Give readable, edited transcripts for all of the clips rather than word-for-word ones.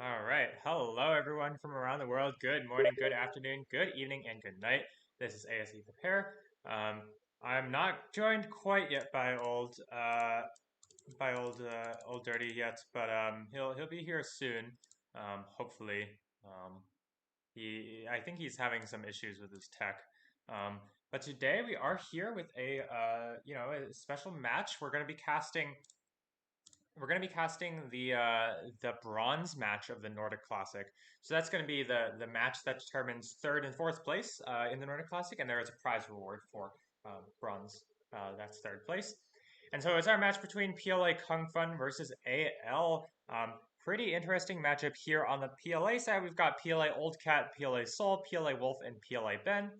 All right. Hello, everyone from around the world. Good morning, good afternoon, good evening, and good night. This is ASE Prepare. I'm not joined quite yet by old dirty yet, but he'll be here soon. Hopefully. I think he's having some issues with his tech. But today we are here with a special match. We're going to be casting the bronze match of the Nordic Classic. So that's going to be the match that determines third and fourth place in the Nordic Classic, and there is a prize reward for bronze. That's third place. And so it's our match between PLA Kung Fun versus AL. Pretty interesting matchup here on the PLA side. We've got PLA Old Cat, PLA Soul, PLA Wolf, and PLA Ben.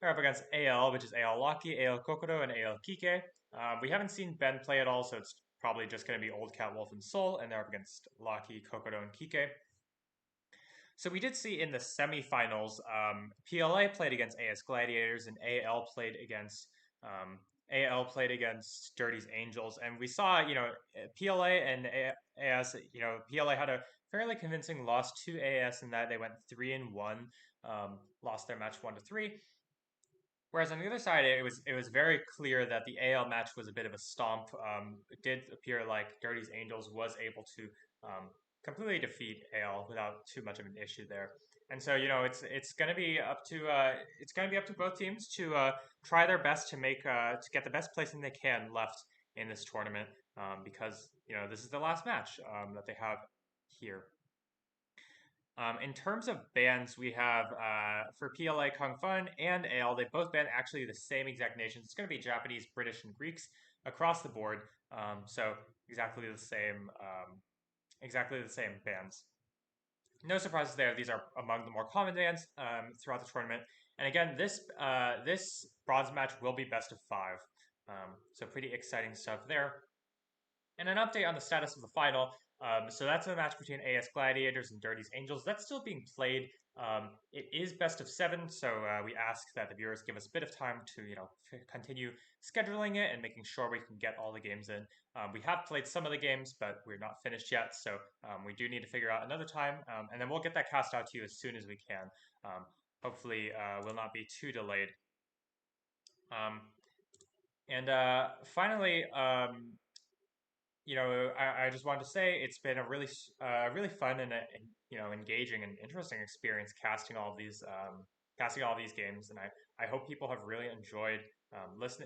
They're up against AL, which is AL Lucky, AL Kokoro, and AL Kike. We haven't seen Ben play at all, so it's probably just going to be Old Cat, Wolf, and Soul, and they're up against Lucky, Kokoro, and Kike. So we did see in the semifinals, PLA played against AS Gladiators, and AL played against Dirty's Angels, and we saw, PLA and AS, PLA had a fairly convincing loss to AS in that they went 3-1, lost their match 1-3. Whereas on the other side, it was very clear that the AL match was a bit of a stomp. It did appear like Dirty's Angels was able to completely defeat AL without too much of an issue there. And so it's going to be up to both teams to try their best to get the best placing they can left in this tournament, because this is the last match that they have here. In terms of bans, we have for PLA Kung Fun and AL, they both ban actually the same exact nations. It's going to be Japanese, British, and Greeks across the board. So exactly the same bans. No surprises there. These are among the more common bans throughout the tournament. And again, this bronze match will be best of five. So pretty exciting stuff there. And an update on the status of the final. So that's a match between AS Gladiators and Dirty's Angels. That's still being played. It is best of seven, so we ask that the viewers give us a bit of time to, continue scheduling it and making sure we can get all the games in. We have played some of the games, but we're not finished yet, so we do need to figure out another time, and then we'll get that cast out to you as soon as we can. Hopefully, will not be too delayed. And finally, I just wanted to say it's been a really fun and engaging and interesting experience casting all these games, and I hope people have really enjoyed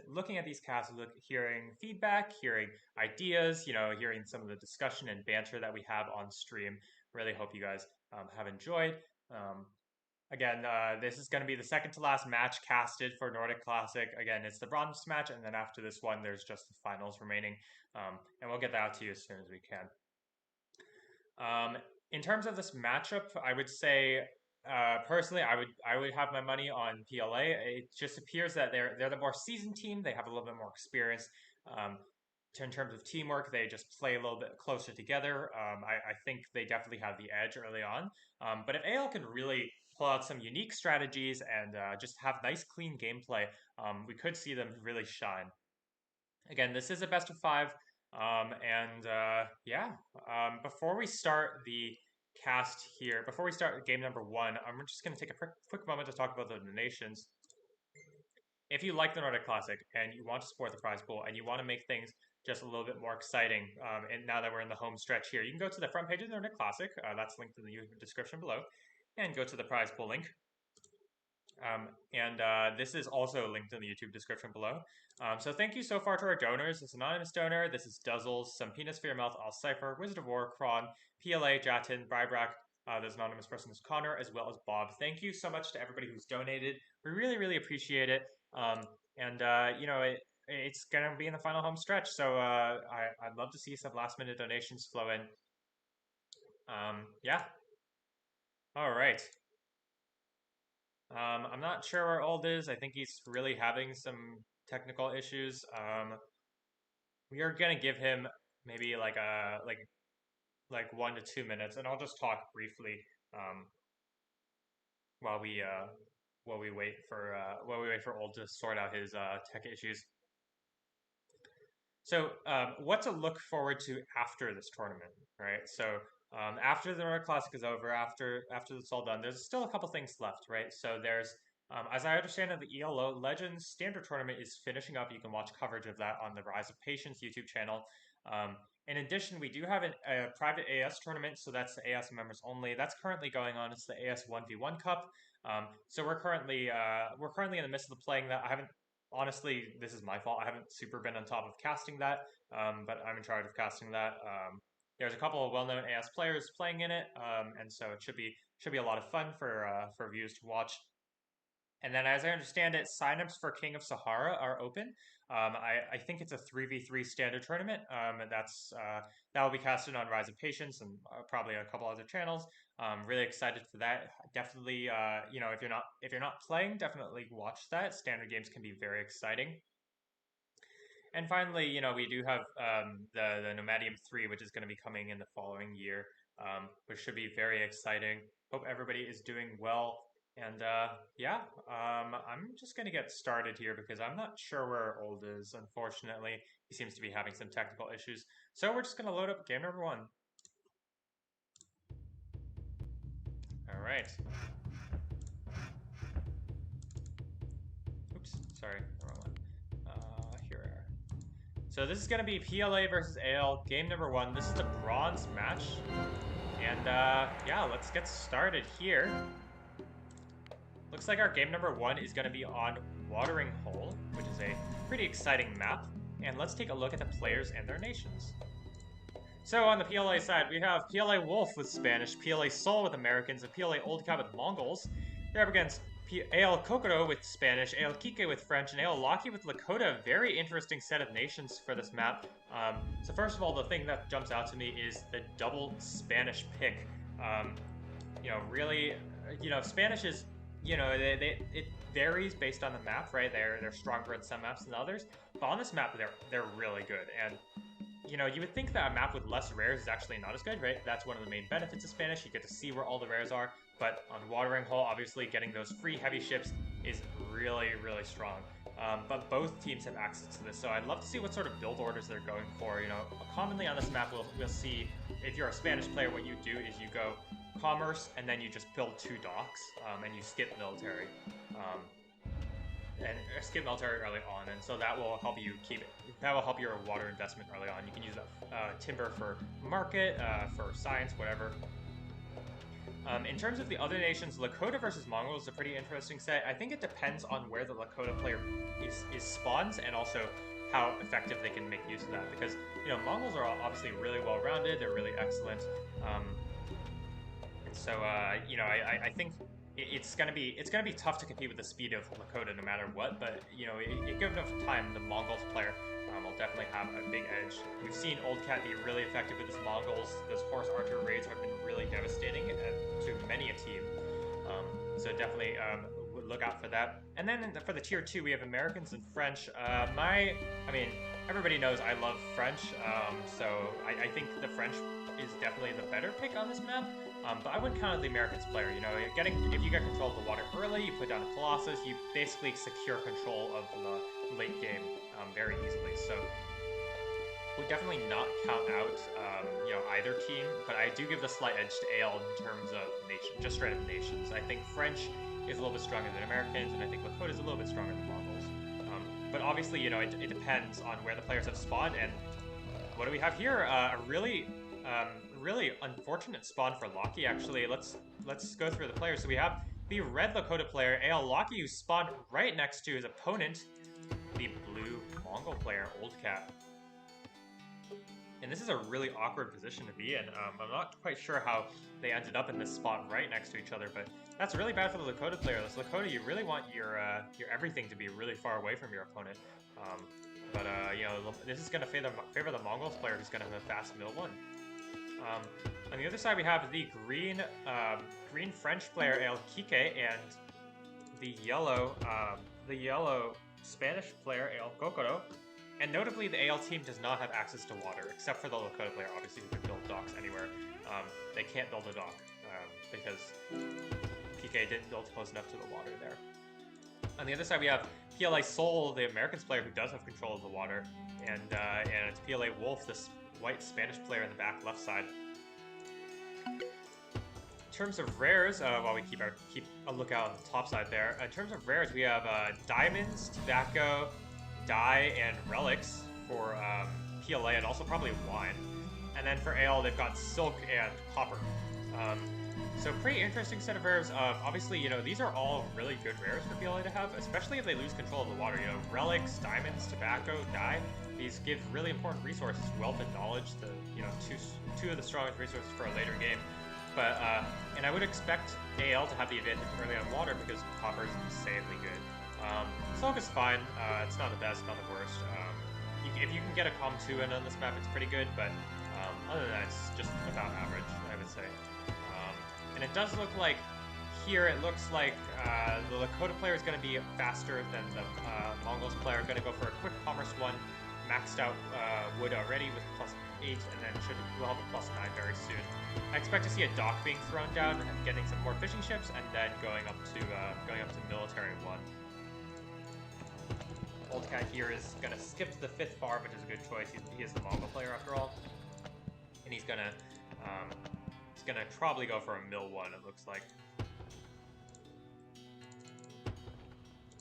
looking at these casts, hearing feedback, hearing ideas, hearing some of the discussion and banter that we have on stream. Really hope you guys have enjoyed. Again, this is going to be the second to last match casted for Nordic Classic. Again, it's the bronze match, and then after this one, there's just the finals remaining, and we'll get that out to you as soon as we can. In terms of this matchup, I would say personally, I would have my money on PLA. It just appears that they're the more seasoned team. They have a little bit more experience. In terms of teamwork, they just play a little bit closer together. I think they definitely have the edge early on. But if AL can really pull out some unique strategies and just have nice, clean gameplay, we could see them really shine. Again, this is a best of five. Yeah, before we start the cast here, before we start game number one, I'm just going to take a quick moment to talk about the donations. If you like the Nordic Classic and you want to support the prize pool and you want to make things just a little bit more exciting, and now that we're in the home stretch here, you can go to the front page of the Nordic Classic. That's linked in the YouTube description below, and go to the prize pool link. This is also linked in the YouTube description below. So thank you so far to our donors. This anonymous donor, this is Duzzles, Some Penis for Your Mouth, All Cipher, Wizard of War, Kron, PLA, Jatin, Brybrak. This anonymous person is Connor, as well as Bob. Thank you so much to everybody who's donated. We really, really appreciate it. It's going to be in the final home stretch, so I'd love to see some last minute donations flow in. Yeah. All right. I'm not sure where Old is. I think he's really having some technical issues. We are gonna give him maybe like 1 to 2 minutes, and I'll just talk briefly while we wait for Old to sort out his tech issues. So, what to look forward to after this tournament, right? So, After the Nordic Classic is over, after it's all done, there's still a couple things left, right? So there's, as I understand it, the ELO Legends Standard Tournament is finishing up. You can watch coverage of that on the Rise of Patience YouTube channel. Um, in addition, we do have a private AS tournament, so that's the AS members only. That's currently going on. It's the AS 1v1 Cup. So we're currently in the midst of playing that. I haven't honestly, this is my fault. I haven't super been on top of casting that, but I'm in charge of casting that. There's a couple of well-known AS players playing in it, and so it should be a lot of fun for viewers to watch. And then, as I understand it, signups for King of Sahara are open. I think it's a 3v3 standard tournament. That will be casted on Rise of Patience and probably a couple other channels. Really excited for that. Definitely, if you're not playing, definitely watch that. Standard games can be very exciting. And finally, we do have the Nomadium 3, which is going to be coming in the following year, which should be very exciting. Hope everybody is doing well. And yeah, I'm just going to get started here because I'm not sure where Old is, unfortunately. He seems to be having some technical issues. So we're just going to load up game number 1. All right. Oops, sorry, the wrong one. Here we are. So this is going to be PLA versus AL, game number 1. This is the bronze match. And yeah, let's get started here. Looks like our game number 1 is going to be on Watering Hole, which is a pretty exciting map. And let's take a look at the players and their nations. So on the PLA side, we have PLA Wolf with Spanish, PLA Sol with Americans, and PLA Old Cat with Mongols. They're up against AL Kokoro with Spanish, AL Kike with French, and AL Laki with Lakota. Very interesting set of nations for this map. So first of all, the thing that jumps out to me is the double Spanish pick. Really, Spanish is, it varies based on the map, right? They're stronger in some maps than others, but on this map, they're really good. And you would think that a map with less rares is actually not as good, right? That's one of the main benefits of Spanish. You get to see where all the rares are. But on Watering Hole, obviously, getting those free heavy ships is really, really strong. But both teams have access to this, so I'd love to see what sort of build orders they're going for. Commonly on this map, we'll see, if you're a Spanish player, what you do is you go commerce, and then you just build 2 docks, and you skip military. And skip military early on, and so that will help you that will help your water investment early on. You can use timber for market, for science, whatever. In terms of the other nations, Lakota versus Mongols is a pretty interesting set. I think it depends on where the Lakota player is spawns, and also how effective they can make use of that. Because Mongols are obviously really well rounded; they're really excellent, and so I think it's gonna be tough to compete with the speed of Lakota no matter what. But given enough time, the Mongols player will definitely have a big edge. We've seen Old Cat be really effective with his Mongols. Those horse archer raids have been really devastating to many a team. So definitely look out for that. And then for the tier 2, we have Americans and French. Everybody knows I love French, so I think the French is definitely the better pick on this map. But I wouldn't count out the Americans player. If you get control of the water early, you put down a Colossus, you basically secure control of the late game very easily. So would definitely not count out either team, but I do give the slight edge to AL in terms of just straight up nations. I think French is a little bit stronger than Americans, and I think Lakota is a little bit stronger than Mongols. But obviously, it depends on where the players have spawned. And what do we have here? A really unfortunate spawn for Laki, actually. Let's go through the players. So we have the red Lakota player, AL Laki, who spawned right next to his opponent, the blue Mongol player, Old Cat. And this is a really awkward position to be in. I'm not quite sure how they ended up in this spot right next to each other, but that's really bad for the Lakota player. This Lakota, you really want your everything to be really far away from your opponent. This is going to favor the Mongols player, who's going to have a fast middle one. On the other side, we have the green French player El Kike and the yellow Spanish player El Kokoro. And notably, the AL team does not have access to water, except for the Lakota player, obviously, who can build docks anywhere. They can't build a dock because PK didn't build close enough to the water there. On the other side, we have PLA Sol, the Americans player, who does have control of the water, and it's PLA Wolf, this white Spanish player in the back left side. terms of rares, while we keep a lookout on the top side there, in terms of rares, we have diamonds, tobacco, dye, and relics for PLA, and also probably wine. And then for AL, they've got silk and copper. So pretty interesting set of rares. Obviously, you know, these are all really good rares for PLA to have, especially if they lose control of the water. You know, relics, diamonds, tobacco, dye. These give really important resources, wealth and knowledge, the, you know, two of the strongest resources for a later game. But and I would expect AL to have the advantage early on water because copper is insanely good. Silk is fine. It's not the best, not the worst. If you can get a COM 2 in on this map, it's pretty good. But other than that, it's just about average, I would say. And it does look like here, it looks like the Lakota player is going to be faster than the Mongols player. Going to go for a quick Commerce 1, maxed out wood already with +8, and then we'll have a +9 very soon. I expect to see a dock being thrown down and getting some more fishing ships, and then going up to military 1. Old Cat here is going to skip to the 5th farm, which is a good choice. He is the Mongol player after all, and he's gonna probably go for a mill 1. It looks like.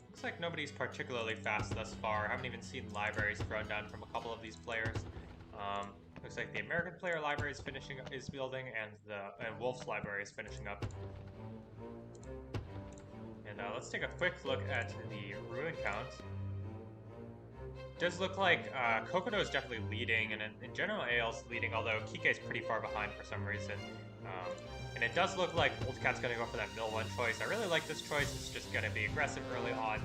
Looks like nobody's particularly fast thus far. I haven't even seen libraries thrown down from a couple of these players. Looks like the American player library is building, and Wolf's library is finishing up. And let's take a quick look at the ruin count. Does look like Kokodo is definitely leading, and in general AL's leading, although Kike is pretty far behind for some reason. And it does look like Old Cat's going to go for that mill 1 choice. I really like this choice. It's just going to be aggressive early on.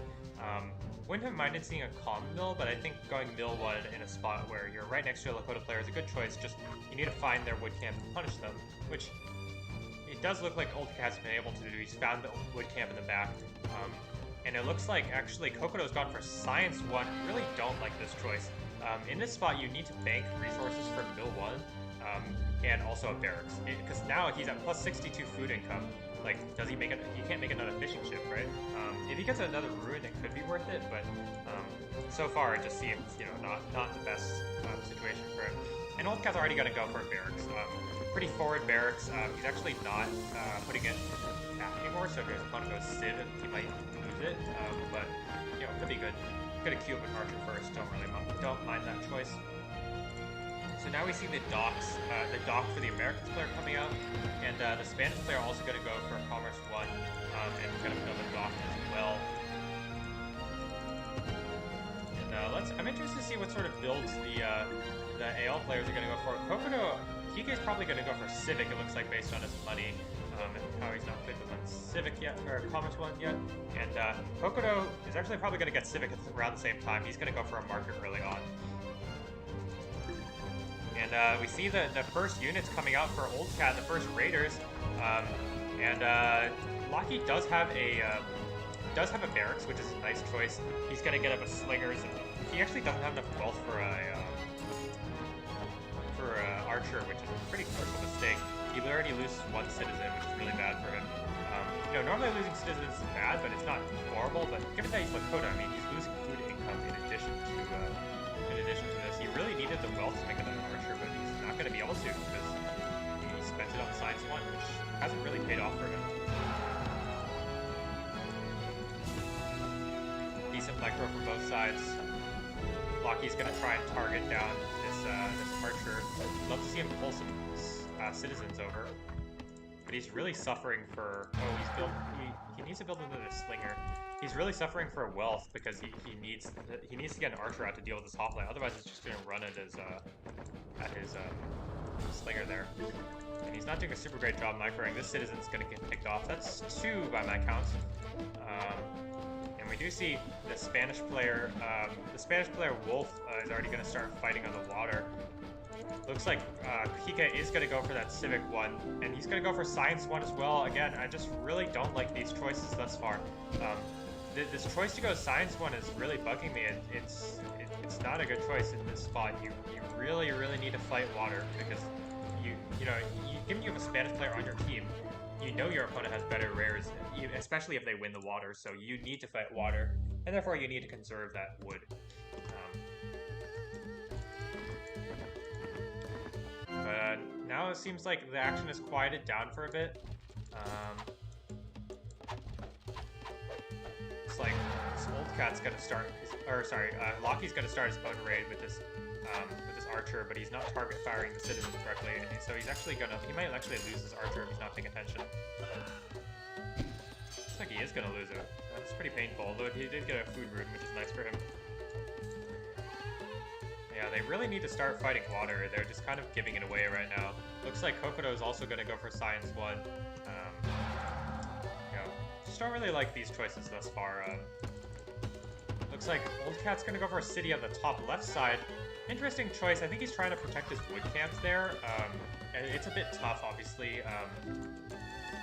Wouldn't have minded seeing a calm mill, but I think going mill 1 in a spot where you're right next to a Lakota player is a good choice. Just you need to find their wood camp and punish them, which it does look like Old Cat's been able to do. He's found the wood camp in the back. And it looks like, actually, Kokodo's gone for Science 1. I really don't like this choice. In this spot, you need to bank resources for Mill 1, and also a barracks. Because now he's at +62 food income. Like, does he make it? He can't make another fishing ship, right? If he gets another ruin, it could be worth it, but so far it just seems, you know, not the best situation for him. And Old Cat's already going to go for a barracks. Pretty forward barracks. He's actually not putting it back anymore, so if his opponent goes Civ, he might lose it. But, you know, it could be good. Could have queued with Archer first. Don't mind that choice. So now we see the dock for the Americans player coming out, and the Spanish player also going to go for Commerce 1, and going to build a dock as well. And I'm interested to see what sort of builds the AL players are going to go for. Kokodo, Kike is probably going to go for Civic, it looks like, based on his money, and how he's not picked on Civic yet, or Commerce 1 yet. And Kokodo is actually probably going to get Civic around the same time. He's going to go for a market early on. And we see the first units coming out for Old Cat, the first raiders, and Locky does have a barracks, which is a nice choice. He's gonna get up a slingers, and he actually doesn't have enough wealth for a archer, which is a pretty crucial mistake. He already loses 1 citizen, which is really bad for him. You know, normally losing citizens is bad, but it's not horrible. But given that he's Lakota, I mean, he's losing food income in addition to this. He really needed the wealth to make another archer, but he's not going to be able to because he spent it on Science 1, which hasn't really paid off for him. Decent micro from both sides. Locky's going to try and target down this archer. Love to see him pull some citizens over, but he's really suffering for. Oh, he needs to build another slinger. He's really suffering for wealth because he needs to get an archer out to deal with this hoplite. Otherwise, it's just going to run at his slinger there. And he's not doing a super great job microing. This citizen's going to get picked off. That's 2 by my count. And we do see the Spanish player. The Spanish player Wolf is already going to start fighting on the water. Looks like Kike is going to go for that Civic 1, and he's going to go for Science 1 as well. Again, I just really don't like these choices thus far. This choice to go Science 1 is really bugging me. It's not a good choice in this spot. You really need to fight water because given you have a Spanish player on your team, you know your opponent has better rares, especially if they win the water. So you need to fight water, and therefore you need to conserve that wood. But now it seems like the action is quieted down for a bit. It's like this old cat's gonna start, Lockie's gonna start his own raid with this archer, but he's not target firing the citizens correctly, and so he might actually lose his archer if he's not paying attention. Looks like he is gonna lose it. That's pretty painful, although he did get a food rune, which is nice for him. Yeah, they really need to start fighting water. They're just kind of giving it away right now. Looks like Kokodo is also gonna go for Science 1. Just don't really like these choices thus far. Looks like Old Cat's gonna go for a city on the top left side. Interesting choice. I think he's trying to protect his wood camps there. And it's a bit tough, obviously.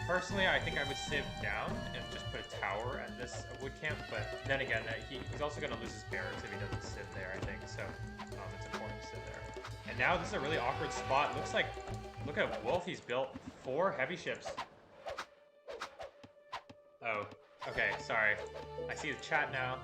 Personally, I think I would civ down and just put a tower at this wood camp, but then again, he's also gonna lose his barracks if he doesn't civ there, I think, so it's important to civ there. And now this is a really awkward spot. Looks like, look at Wolf, he's built 4 heavy ships. Oh, okay, sorry. I see the chat now.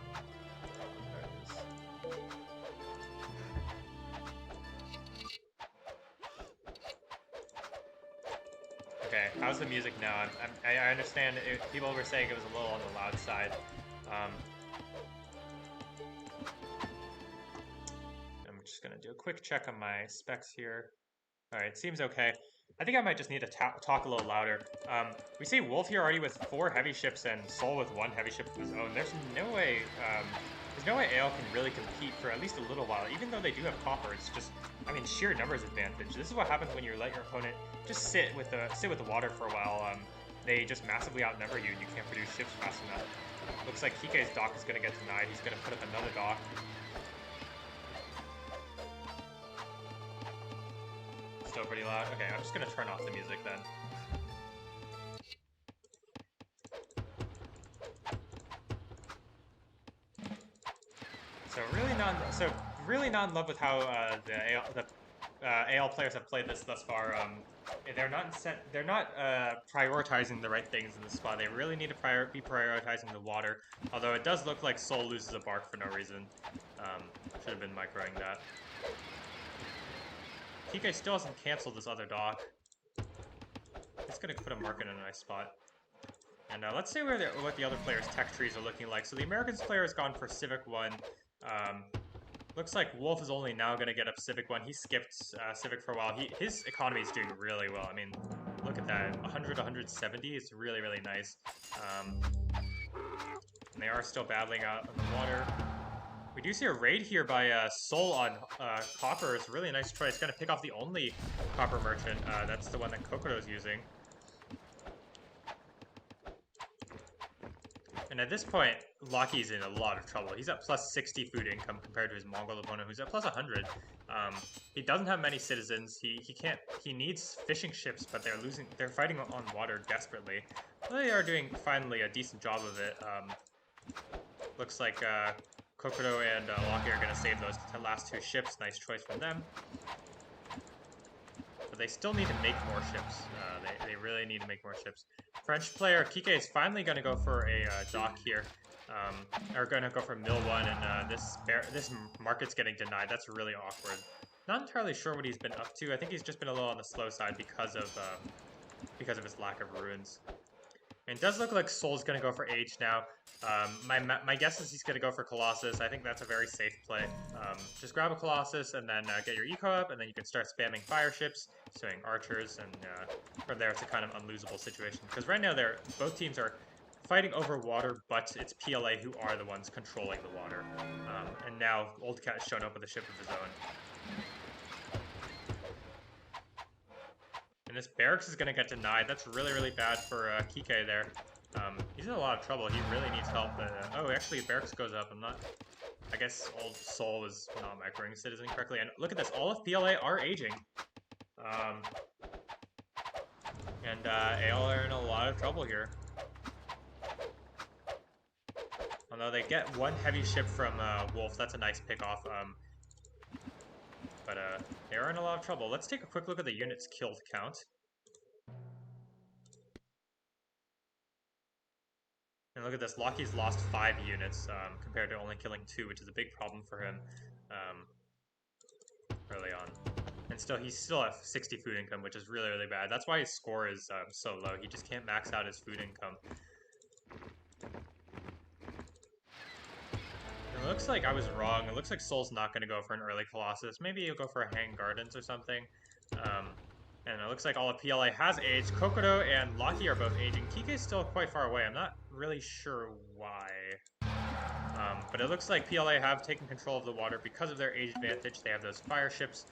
Okay, how's the music now? I understand people were saying it was a little on the loud side. I'm just gonna do a quick check on my specs here. Alright, seems okay. I think I might just need to talk a little louder. We see Wolf here already with 4 heavy ships and Sol with 1 heavy ship of his own. There's no way AL can really compete for at least a little while, even though they do have copper. It's just, I mean, sheer numbers advantage. This is what happens when you let your opponent just sit with the water for a while. They just massively outnumber you, and you can't produce ships fast enough. Looks like Kike's dock is going to get denied. He's going to put up another dock. Still pretty loud. Okay, I'm just going to turn off the music then. So really not in love with how the AL players have played this thus far. They're not prioritizing the right things in this spot. They really need to be prioritizing the water. Although it does look like Sol loses a bark for no reason. Should have been microing that. Kike still hasn't canceled this other dock. It's gonna put a market in a nice spot. And let's see what the other players' tech trees are looking like. So the Americans player has gone for Civic 1. Looks like Wolf is only now going to get up Civic 1. He skipped Civic for a while. His economy is doing really well. I mean, look at that. 100, 170 is really, really nice. And they are still battling out on the water. We do see a raid here by Sol on copper. It's a really nice choice. Going to pick off the only copper merchant. That's the one that Kokodo is using. And at this point, Lockie's in a lot of trouble. He's at plus 60 food income compared to his Mongol opponent, who's at plus 100. He doesn't have many citizens. He needs fishing ships, but they're fighting on water desperately. They are doing finally a decent job of it. Looks like Kokodo and Lockie are going to save those last 2 ships. Nice choice from them. But they still need to make more ships. They really need to make more ships. French player Kike is finally going to go for a dock here. Or going to go for mill 1, and this market's getting denied. That's really awkward. Not entirely sure what he's been up to. I think he's just been a little on the slow side because of his lack of ruins. And it does look like Sol's going to go for H now. My guess is he's going to go for Colossus. I think that's a very safe play. Just grab a Colossus and then get your eco up, and then you can start spamming fire ships, doing archers, and from there it's a kind of unlosable situation. Because right now both teams are fighting over water, but it's PLA who are the ones controlling the water. And now Old Cat has shown up with a ship of his own. And this barracks is going to get denied. That's really, really bad for Kike there. He's in a lot of trouble. He really needs help. Oh, actually, barracks goes up. I guess old Sol is not microing citizen correctly. And look at this. All of PLA are aging. And AL are in a lot of trouble here. Although they get 1 heavy ship from Wolf. That's a nice pick-off. But they are in a lot of trouble. Let's take a quick look at the units killed count. And look at this. Lockie's lost 5 units compared to only killing 2, which is a big problem for him early on. And still, he's still at 60 food income, which is really, really bad. That's why his score is so low. He just can't max out his food income. It looks like I was wrong. It looks like Soul's not going to go for an early Colossus. Maybe he'll go for a Hang Gardens or something. And it looks like all of PLA has aged. Kokodo and Locky are both aging. Kike's still quite far away. I'm not really sure why. But it looks like PLA have taken control of the water because of their age advantage. They have those fire ships.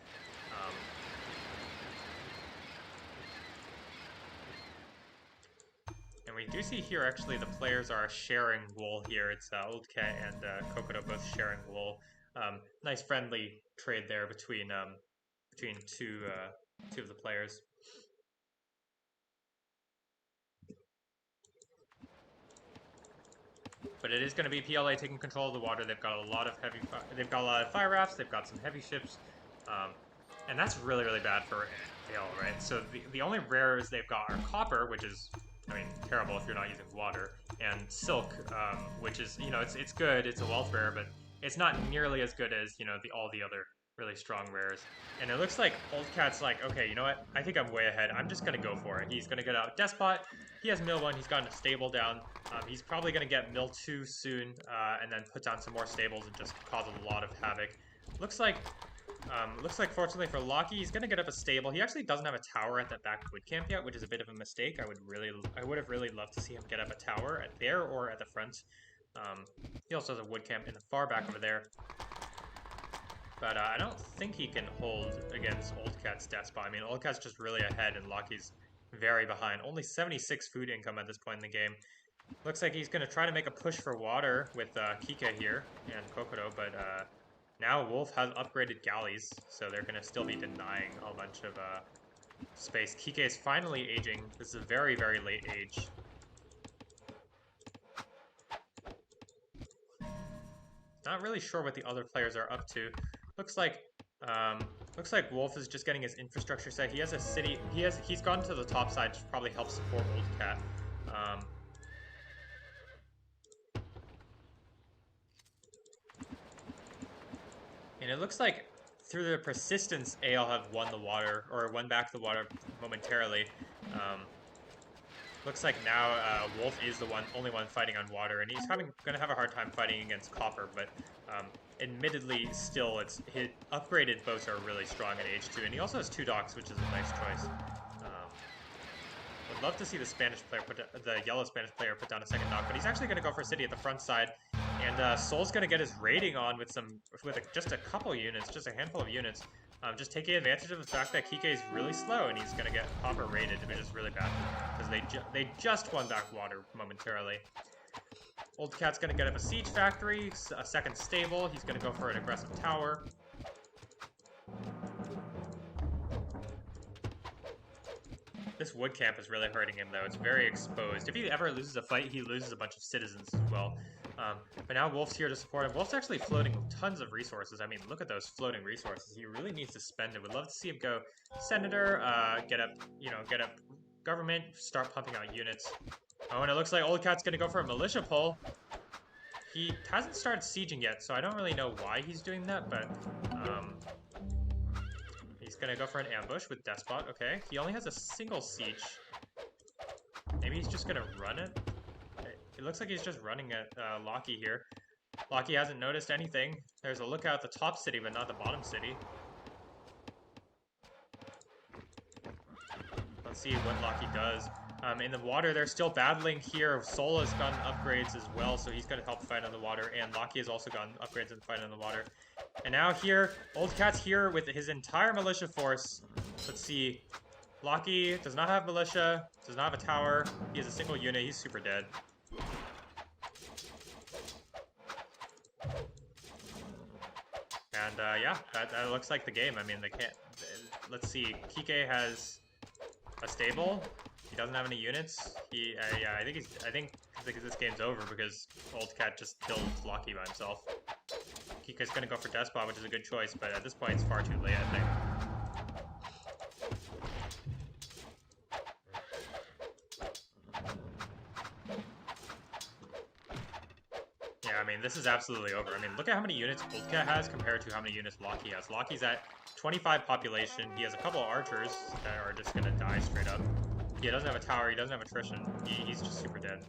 And we do see here, actually, the players are sharing wool here. It's oldcat and Kokodo both sharing wool. Nice friendly trade there between two of the players. But it is going to be PLA taking control of the water. They've got a lot of fire rafts. They've got some heavy ships, and that's really, really bad for Ale, right? So the only rares they've got are copper, which is, I mean, terrible if you're not using water, and silk, which is, you know, it's good. It's a wealth rare, but it's not nearly as good as, you know, all the other really strong rares. And it looks like Oldcat's like, okay, you know what? I think I'm way ahead. I'm just going to go for it. He's going to get out Despot. He has Mill 1. He's gotten a stable down. He's probably going to get Mill 2 soon, and then put down some more stables and just cause a lot of havoc. Looks like fortunately for Locky, he's going to get up a stable. He actually doesn't have a tower at that back wood camp yet, which is a bit of a mistake. I would have really loved to see him get up a tower at there or at the front. He also has a wood camp in the far back over there. But I don't think he can hold against Oldcat's Despot. I mean, Oldcat's just really ahead, and Locky's very behind. Only 76 food income at this point in the game. Looks like he's going to try to make a push for water with Kike here and Kokodo, but now Wolf has upgraded galleys, so they're going to still be denying a bunch of space. Kike is finally aging. This is a very, very late age. Not really sure what the other players are up to. Looks like Wolf is just getting his infrastructure set. He has a city. He's gone to the top side to probably help support Oldcat. And it looks like through their persistence, AL have won the water, or won back the water momentarily. Looks like now Wolf is the only one fighting on water, and he's going to have a hard time fighting against Copper, but admittedly, still, his upgraded boats are really strong at H2, and he also has 2 docks, which is a nice choice. Would love to see the yellow Spanish player put down a second dock, but he's actually going to go for City at the front side, and Soul's going to get his raiding on with just a couple units, just a handful of units. Just taking advantage of the fact that Kike is really slow, and he's going to get Copper raided, which is really bad because they just won back water momentarily. Oldcat's going to get up a siege factory, a second stable. He's going to go for an aggressive tower. This wood camp is really hurting him, though. It's very exposed. If he ever loses a fight, he loses a bunch of citizens as well. But now Wolf's here to support him. Wolf's actually floating tons of resources. I mean, look at those floating resources. He really needs to spend it. Would love to see him go Senator, get up government, start pumping out units. Oh, and it looks like Oldcat's going to go for a militia pull. He hasn't started sieging yet, so I don't really know why he's doing that, but he's going to go for an ambush with Despot. Okay, he only has a single siege. Maybe he's just going to run it. It looks like he's just running at Locky here. Locky hasn't noticed anything. There's a lookout at the top city, but not the bottom city. Let's see what Locky does. In the water, they're still battling here. Soul has gotten upgrades as well, so he's going to help fight on the water. And Locky has also gotten upgrades and fight on the water. And now here, Oldcat's here with his entire militia force. Let's see. Locky does not have militia, does not have a tower. He has a single unit. He's super dead. And yeah, that looks like the game. I mean, they can't. Let's see. Kike has a stable. He doesn't have any units. Yeah, I think this game's over because Oldcat just killed Locky by himself. Kike's gonna go for Despot, which is a good choice, but at this point it's far too late, I think. Yeah, I mean, this is absolutely over. I mean, look at how many units oldcat has compared to how many units Locky has. Locky's at 25 population. He has a couple of archers that are just gonna die straight up. He doesn't have a tower. He doesn't have attrition. He's just super dead.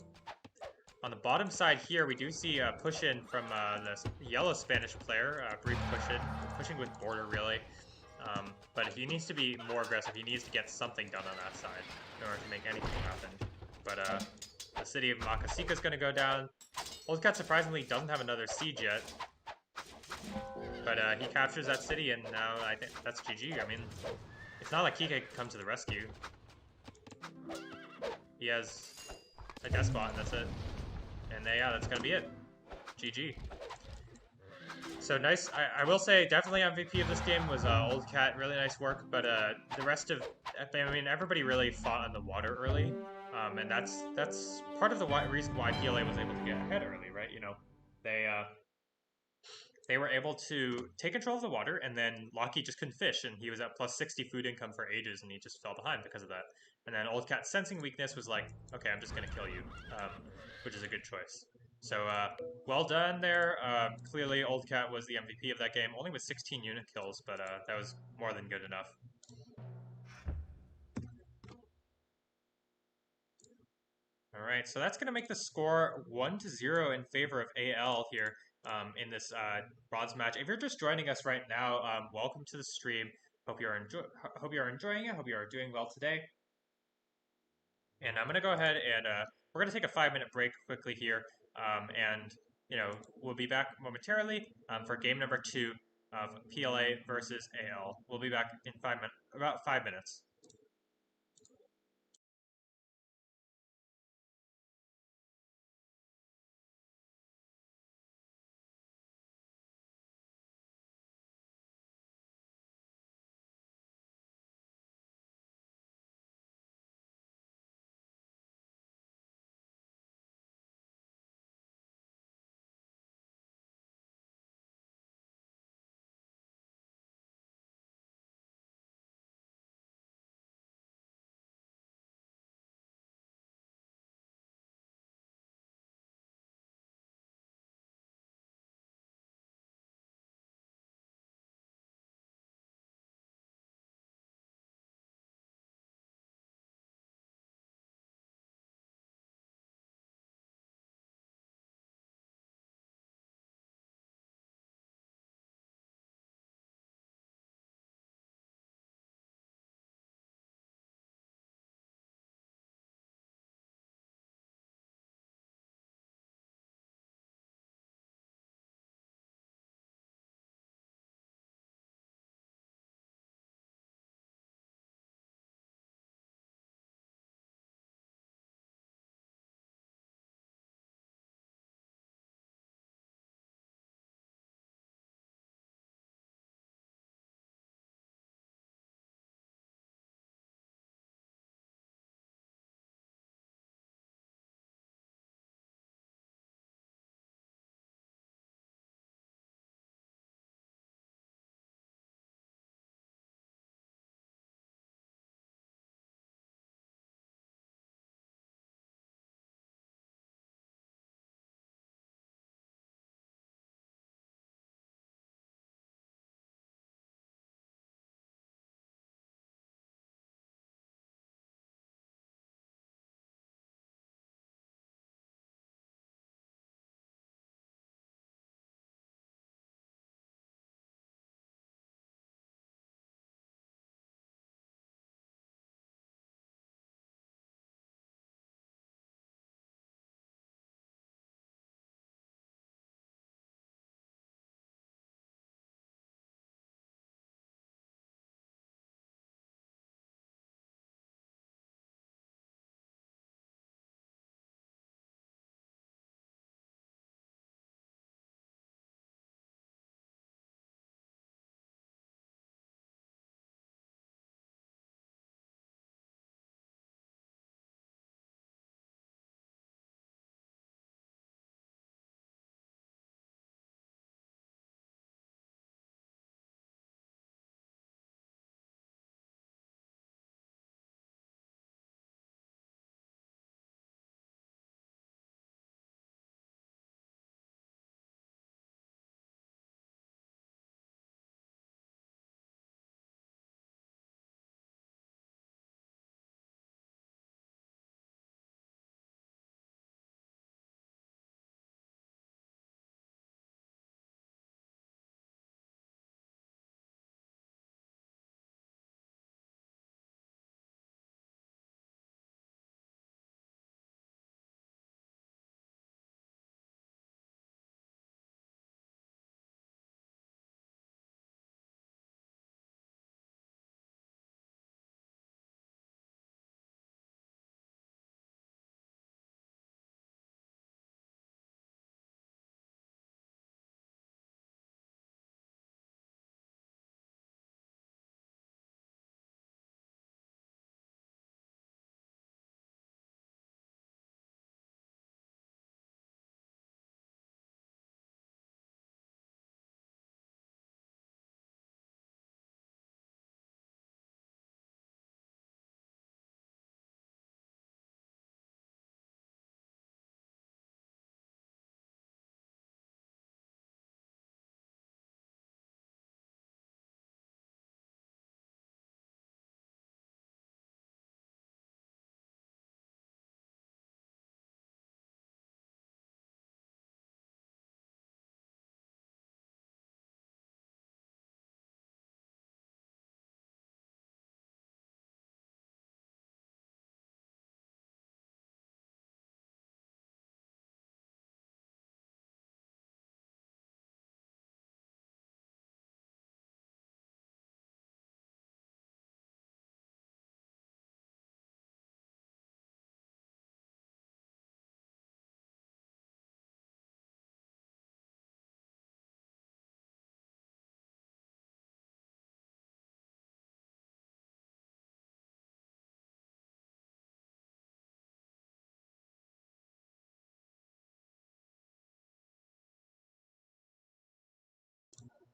On the bottom side here, we do see a push in from the yellow Spanish player. Brief push in, pushing with border really. But he needs to be more aggressive. He needs to get something done on that side in order to make anything happen. But the city of Makasika is going to go down. Oldcat surprisingly doesn't have another siege yet. But he captures that city, and now I think that's GG. I mean, it's not like Kike can come to the rescue. He has a despot, and that's it. And yeah, that's going to be it. GG. So nice. I will say, definitely MVP of this game was oldcat. Really nice work. But the rest of, I mean, everybody really fought on the water early. And that's part of the reason why PLA was able to get ahead early, right? You know, they were able to take control of the water, and then Locky just couldn't fish, and he was at plus 60 food income for ages, and he just fell behind because of that. And then oldcat sensing weakness was like, okay, I'm just gonna kill you, which is a good choice. So well done there. Clearly, oldcat was the MVP of that game, only with 16 unit kills, but that was more than good enough. All right, so that's going to make the score 1-0 in favor of AL here in this bronze match. If you're just joining us right now, welcome to the stream. Hope you are enjoying it. Hope you are doing well today. And I'm going to go ahead and we're going to take a 5-minute break quickly here, and you know we'll be back momentarily for game number 2 of PLA versus AL. We'll be back in about 5 minutes.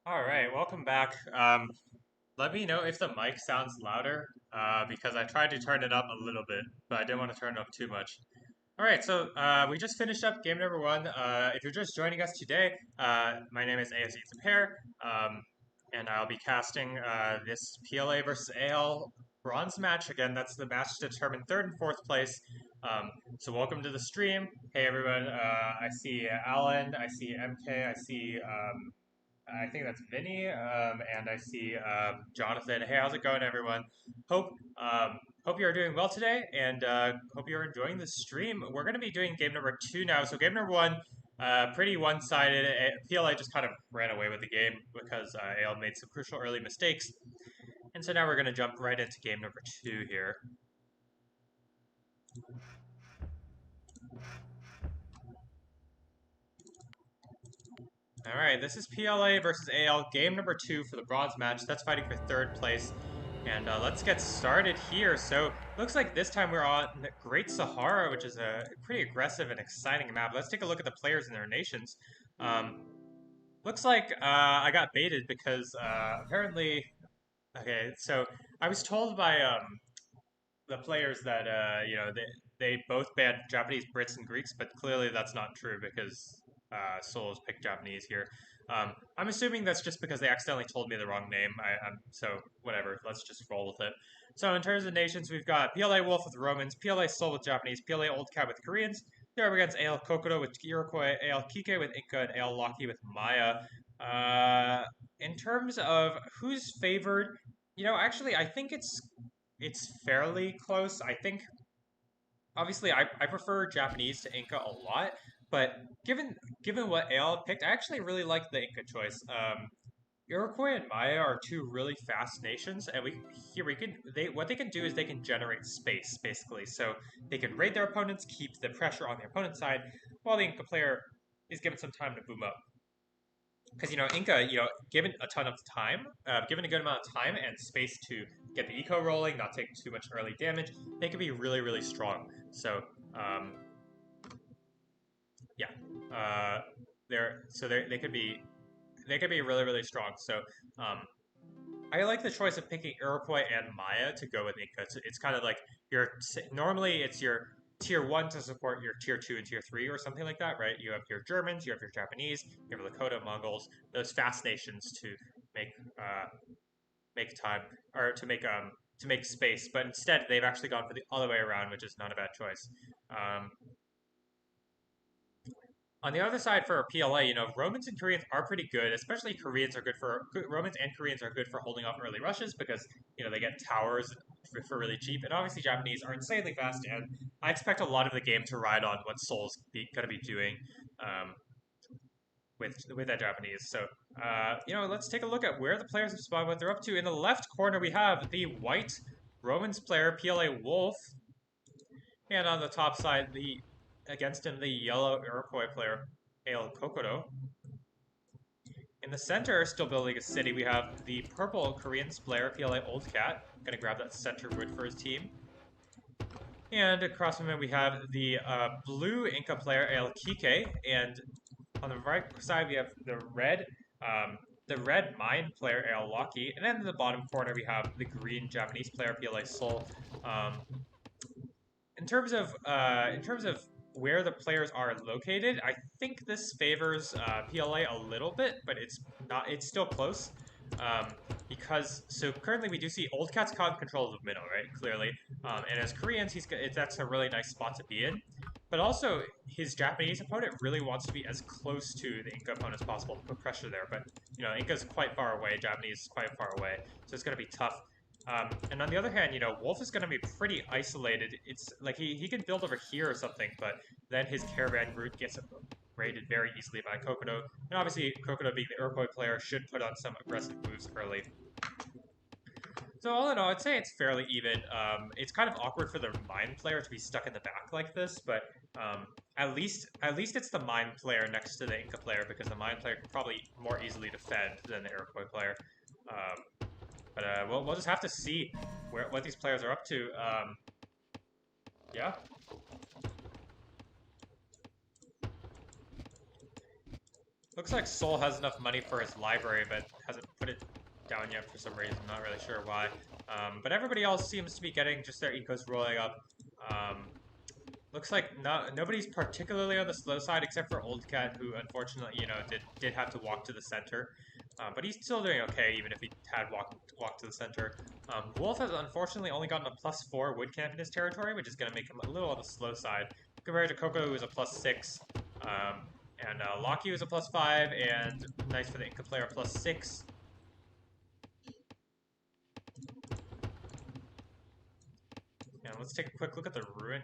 All right, welcome back. Let me know if the mic sounds louder, because I tried to turn it up a little bit, but I didn't want to turn it up too much. All right, so we just finished up game number one. If you're just joining us today, my name is AFC Pair, and I'll be casting this PLA versus AL bronze match. Again, that's the match to determine third and fourth place. So welcome to the stream. Hey everyone, I see Alan, I see MK, I see I think that's Vinny, and I see Jonathan. Hey, how's it going, everyone? Hope hope you are doing well today, and hope you're enjoying the stream. We're going to be doing game number two now. So game number one, pretty one-sided. PLA just kind of ran away with the game because AL made some crucial early mistakes, and so now we're going to jump right into game number two here. All right, this is PLA versus AL, game number two for the bronze match. That's fighting for third place. And let's get started here. So, looks like this time we're on Great Sahara, which is a pretty aggressive and exciting map. Let's take a look at the players and their nations. Um, looks like I got baited because apparently... Okay, so I was told by the players that they both banned Japanese, Brits, and Greeks, but clearly that's not true because Seoul has picked Japanese here. I'm assuming that's just because they accidentally told me the wrong name. So whatever. Let's just roll with it. So in terms of nations, we've got PLA Wolf with Romans, PLA Seoul with Japanese, PLA Old Cat with Koreans. They're up against AL Kokoro with Iroquois, AL Kike with Inca, and AL Laki with Maya. In terms of who's favored, actually, I think it's fairly close. I think obviously I prefer Japanese to Inca a lot, but given what Ale picked, I actually really like the Inca choice. Iroquois and Maya are two really fast nations, and we can they what they can do is they can generate space basically. So they can raid their opponents, keep the pressure on the opponent's side, while the Inca player is given some time to boom up. Because Inca, given a ton of time, given a good amount of time and space to get the eco rolling, not take too much early damage, they can be really really strong. So yeah, they could be really really strong. So I like the choice of picking Iroquois and Maya to go with Inca. It's kind of like normally it's your tier one to support your tier two and tier three or something like that, right? You have your Germans, you have your Japanese, you have Lakota, Mongols, those fast nations to make make time or to make space. But instead, they've actually gone for the other way around, which is not a bad choice. Um, on the other side for PLA, Romans and Koreans are pretty good. Especially Romans and Koreans are good for holding off early rushes because they get towers for really cheap. And obviously Japanese are insanely fast, and I expect a lot of the game to ride on what Seoul's going to be doing um, with that Japanese. So let's take a look at where the players have spawned, what they're up to. In the left corner, we have the white Romans player PLA Wolf, and on the top side, against him, the yellow Iroquois player, Ale Kokoro. In the center, still building a city, we have the purple Korean player, PLA Old Cat. Gonna grab that center wood for his team. And across from him, we have the blue Inca player, Ale Kike. And on the right side, we have the red mine player, Ale Laki. And then in the bottom corner, we have the green Japanese player, PLA Seoul. In terms of where the players are located, I think this favors PLA a little bit, but it's not. It's still close. Because currently we do see Old Cat's caught in control of the middle, right? Clearly, and as Koreans, that's a really nice spot to be in. But also, his Japanese opponent really wants to be as close to the Inca opponent as possible to put pressure there. But Inca's quite far away, Japanese is quite far away, so it's going to be tough. And on the other hand, Wolf is going to be pretty isolated. It's like he can build over here or something, but then his caravan route gets raided very easily by Kokoro. And obviously, Kokoro being the Iroquois player should put on some aggressive moves early. So all in all, I'd say it's fairly even. It's kind of awkward for the mine player to be stuck in the back like this, but at least it's the mine player next to the Inca player because the mine player can probably more easily defend than the Iroquois player. But we'll just have to see what these players are up to. Yeah. Looks like Seoul has enough money for his library, but hasn't put it down yet for some reason. Not really sure why. But everybody else seems to be getting just their ecos rolling up. Um, Looks like nobody's particularly on the slow side except for Old Cat, who unfortunately, did have to walk to the center. But he's still doing okay, even if he had walked to the center. Wolf has unfortunately only gotten a +4 wood camp in his territory, which is going to make him a little on the slow side compared to Coco, who is a +6. And Locky was a +5, and nice for the Inca player, +6. And let's take a quick look at the ruin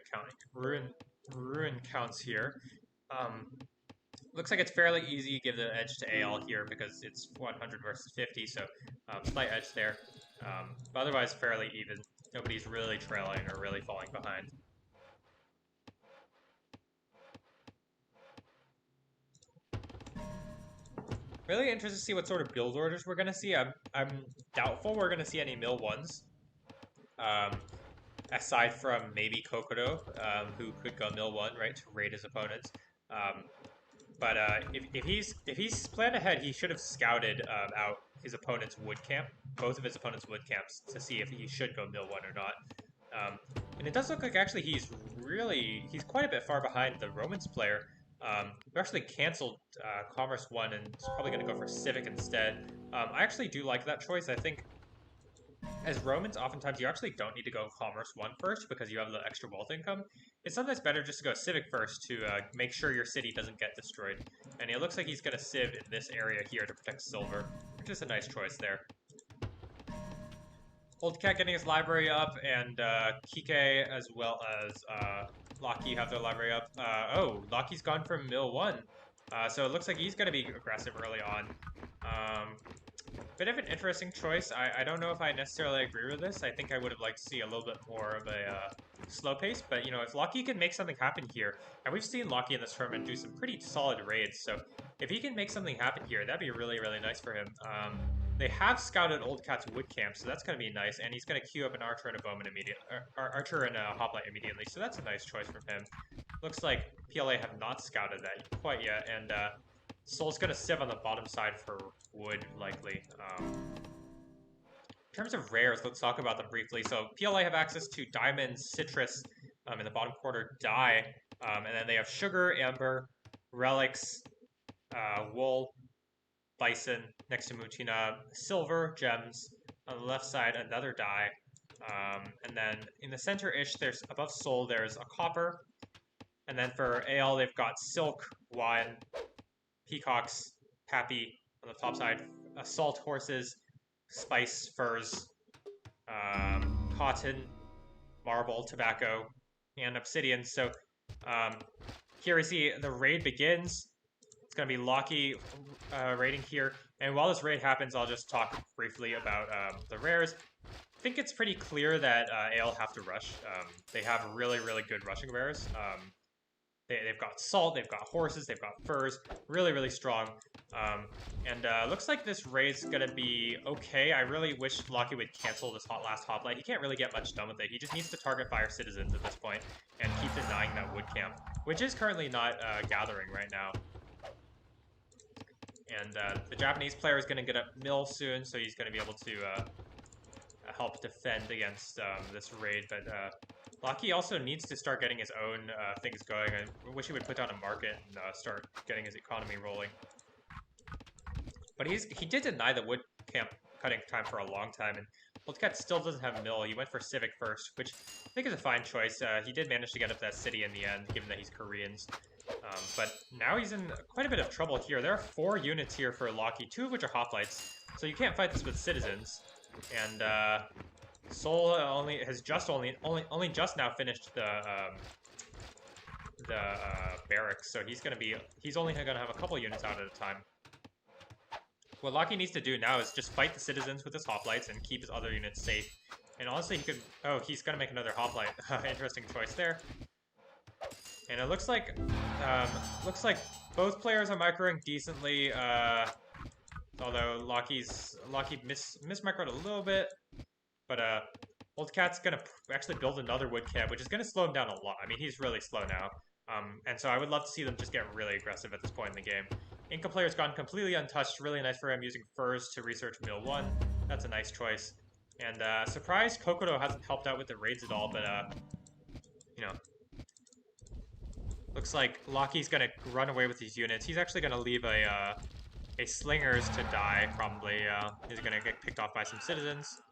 counts here. Looks like it's fairly easy to give the edge to AL here because it's 100 versus 50, so slight edge there. But otherwise fairly even. Nobody's really trailing or really falling behind. Really interested to see what sort of build orders we're going to see. I'm doubtful we're going to see any mill ones. Aside from maybe Kokodo, who could go mill 1, right, to raid his opponents. But if he's planned ahead, he should have scouted out his opponent's wood camp, both of his opponent's wood camps, to see if he should go mill 1 or not. And it does look like actually he's quite a bit far behind the Romans player. Who actually canceled Commerce 1 and is probably going to go for Civic instead. I actually do like that choice. I think as Romans, oftentimes you actually don't need to go Commerce 1 first because you have the extra wealth income. It's sometimes better just to go Civic first to make sure your city doesn't get destroyed. And it looks like he's going to Civ in this area here to protect Silver, which is a nice choice there. Old Cat getting his library up, and Kike as well as Locky have their library up. Oh, Locky's gone for mill 1. So it looks like he's going to be aggressive early on. Bit of an interesting choice. I don't know if I necessarily agree with this. I think I would have liked to see a little bit more of a slow pace. But, if Locky can make something happen here, and we've seen Locky in this tournament do some pretty solid raids. So if he can make something happen here, that'd be really, really nice for him. They have scouted Old Cat's wood camp, so that's going to be nice. And he's going to queue up an archer and a bowman immediately, archer and a hoplite immediately. So that's a nice choice from him. Looks like PLA have not scouted that quite yet, and Soul's going to sieve on the bottom side for wood, likely. In terms of rares, let's talk about them briefly. So PLA have access to diamond, citrus, in the bottom quarter, dye, and then they have sugar, amber, relics, wool, bison next to Mutina, silver, gems. On the left side, another dye. And then in the center-ish, there's above soul, there's a copper. And then for AL, they've got silk, wine, peacocks, happy on the top side, salt horses, spice, furs, cotton, marble, tobacco, and obsidian. So here we see the raid begins. It's going to be Locky raiding here. And while this raid happens, I'll just talk briefly about the rares. I think it's pretty clear that AL have to rush. They have really, really good rushing rares. They've got salt, they've got horses, they've got furs. Really, really strong. And looks like this raid's going to be okay. I really wish Locky would cancel this last hoplite. He can't really get much done with it. He just needs to target fire citizens at this point and keep denying that wood camp, which is currently not gathering right now. And the Japanese player is going to get a mill soon, so he's going to be able to help defend against this raid. But Locky also needs to start getting his own things going. I wish he would put down a market and start getting his economy rolling. But he did deny the wood camp cutting time for a long time, and Old Cat still doesn't have mill. He went for Civic first, which I think is a fine choice. He did manage to get up that city in the end, given that he's Koreans. But now he's in quite a bit of trouble here. There are 4 units here for Locky, 2 of which are hoplites, so you can't fight this with citizens. And Soul has only just now finished the barracks, so he's only gonna have a couple units out at a time. What Locky needs to do now is just fight the citizens with his hoplites and keep his other units safe. And honestly, he could. Oh, he's gonna make another hoplite. Interesting choice there. And it looks like both players are microing decently. Although Locky mismicroed a little bit, but Old Cat's gonna actually build another wood camp, which is gonna slow him down a lot. I mean, he's really slow now. And so I would love to see them just get really aggressive at this point in the game. Inca player's gone completely untouched. Really nice for him using furs to research mill 1. That's a nice choice. And surprised Kokoto hasn't helped out with the raids at all, but you know, looks like Loki's gonna run away with these units. He's actually gonna leave a slingers to die, probably. He's gonna get picked off by some citizens.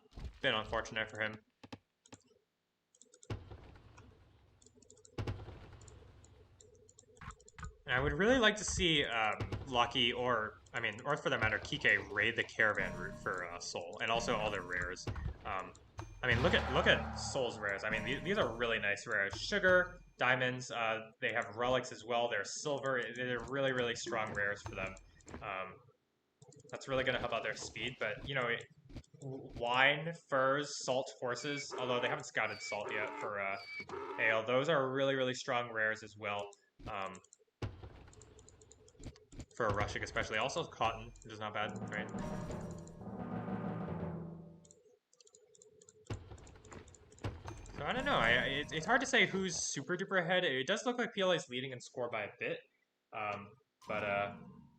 Been unfortunate for him. And I would really like to see Loki or, I mean, or for that matter, Kike raid the caravan route for Soul, and also all their rares. I mean, look at Soul's rares. I mean, these are really nice rares. Sugar, diamonds. They have relics as well. They're silver. They're really strong rares for them. That's really going to help out their speed. But you know, wine, furs, salt, horses. Although they haven't scouted salt yet for ale. Those are really strong rares as well. For rushing especially. Also cotton, which is not bad, right? So I don't know. It's hard to say who's super duper ahead. It does look like PLA is leading in score by a bit, but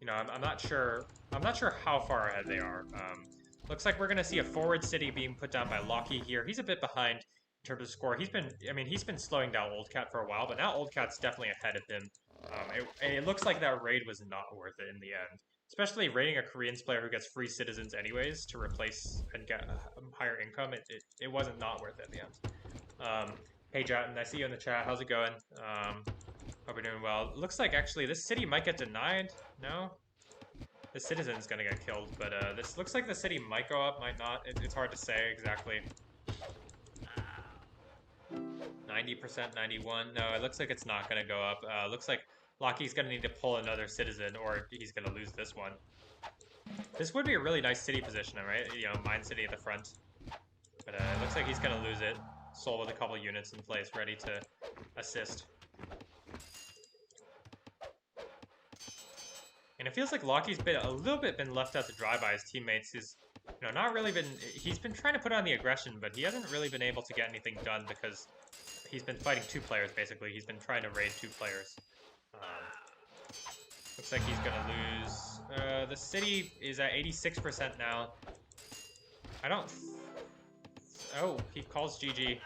you know, I'm not sure. I'm not sure how far ahead they are. Looks like we're gonna see a forward city being put down by Loki here. He's a bit behind in terms of score. I mean, he's been slowing down Old Cat for a while, but now Old Cat's definitely ahead of him. It looks like that raid was not worth it in the end. Especially raiding a Korean player who gets free citizens anyways to replace and get higher income, it wasn't not worth it in the end. Hey Jotton, I see you in the chat. How's it going? Hope you're doing well. Looks like actually this city might get denied. No? The citizen's gonna get killed, but this looks like the city might go up, might not. It's hard to say exactly. 90%, 91. No, it looks like it's not gonna go up. Looks like Loki's gonna need to pull another citizen, or he's gonna lose this one. This would be a really nice city position, right? You know, mine city at the front. But it looks like he's gonna lose it. Soul with a couple units in place, ready to assist. And it feels like Loki's been a little bit left out to dry by his teammates. He's, you know, not really been. He's been trying to put on the aggression, but he hasn't really been able to get anything done because he's been fighting two players basically. He's been trying to raid two players. Looks like he's gonna lose. The city is at 86% now. I don't. Oh, he calls GG.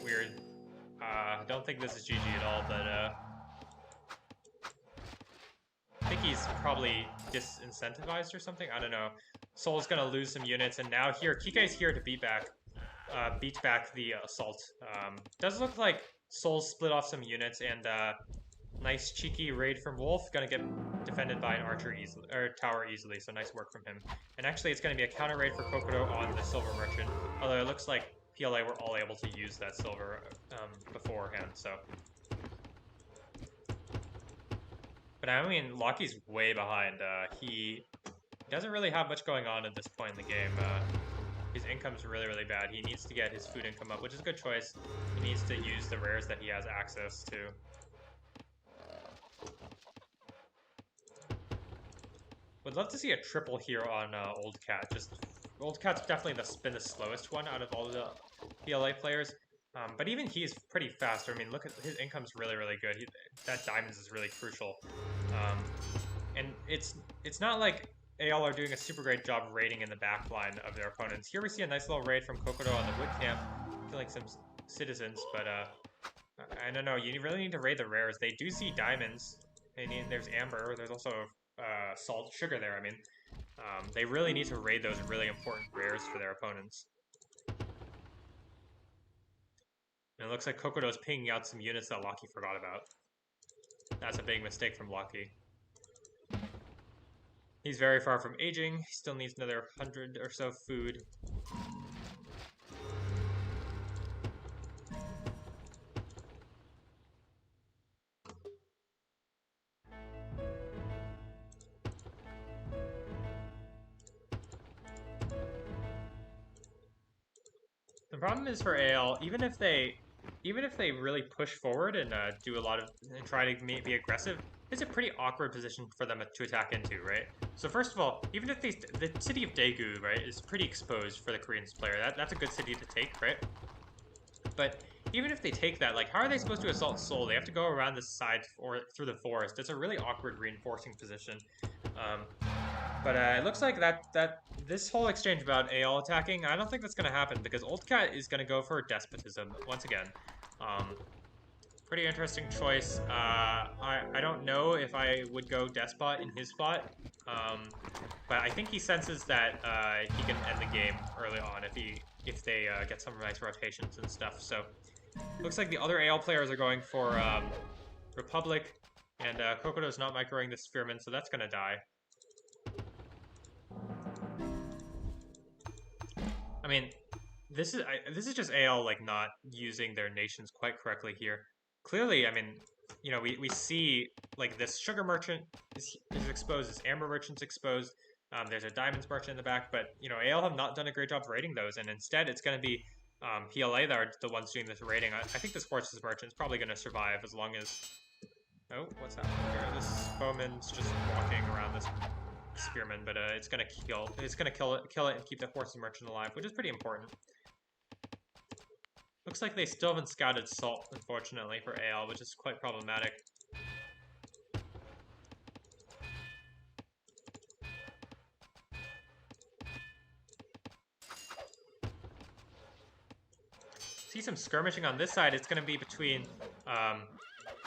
Weird. I don't think this is GG at all, but I think he's probably disincentivized or something. I don't know. Soul's gonna lose some units, and now here, Kike's here to beat back the assault. Does look like Soul split off some units, and nice cheeky raid from Wolf. Gonna get defended by an archer easily, or tower easily, so nice work from him. And actually, it's gonna be a counter raid for Kokoto on the silver merchant. Although it looks like PLA were all able to use that silver beforehand, so. But I mean, Loki's way behind. He doesn't really have much going on at this point in the game. His income's really bad. He needs to get his food income up, which is a good choice. He needs to use the rares that he has access to. Would love to see a triple here on Old Cat. Just Old Cat's definitely been the slowest one out of all the PLA players. But even he's pretty fast. I mean, look at his income's really good. That diamonds is really crucial. And it's not like AL are doing a super great job raiding in the back line of their opponents. Here we see a nice little raid from Kokoto on the wood camp, killing some citizens. But I don't know. You really need to raid the rares. They do see diamonds. There's amber. There's also salt, sugar there. I mean, they really need to raid those really important rares for their opponents. And it looks like Kokoto's pinging out some units that Loki forgot about. That's a big mistake from Loki. He's very far from aging. He still needs another 100 or so food. The problem is for AL, even if they really push forward and do a lot of and try to be aggressive, it's a pretty awkward position for them to attack into, right? So first of all, even if the city of Daegu, right, is pretty exposed for the Korean player, that's a good city to take, right? But even if they take that, like, how are they supposed to assault Seoul? They have to go around the side or through the forest. It's a really awkward reinforcing position. Um, but it looks like that this whole exchange about AL attacking, I don't think that's going to happen because Old Cat is going to go for despotism once again. Pretty interesting choice. I don't know if I would go despot in his spot, but I think he senses that he can end the game early on if they get some nice rotations and stuff. So looks like the other AL players are going for Republic, and Kokodo's not microing the Spearman, so that's gonna die. I mean, this is just AL like not using their nations quite correctly here. Clearly, I mean, you know, we see like this sugar merchant is exposed, this amber merchant's exposed. There's a diamonds merchant in the back, but you know, AL have not done a great job raiding those, and instead it's going to be PLA that are the ones doing this raiding. I think this forces merchant is probably going to survive as long as. Oh, what's happening here? This bowman's just walking around this spearman, but it's gonna kill it and keep the horses merchant alive, which is pretty important. Looks like they still haven't scouted salt, unfortunately, for AL, which is quite problematic. See some skirmishing on this side. It's going to be between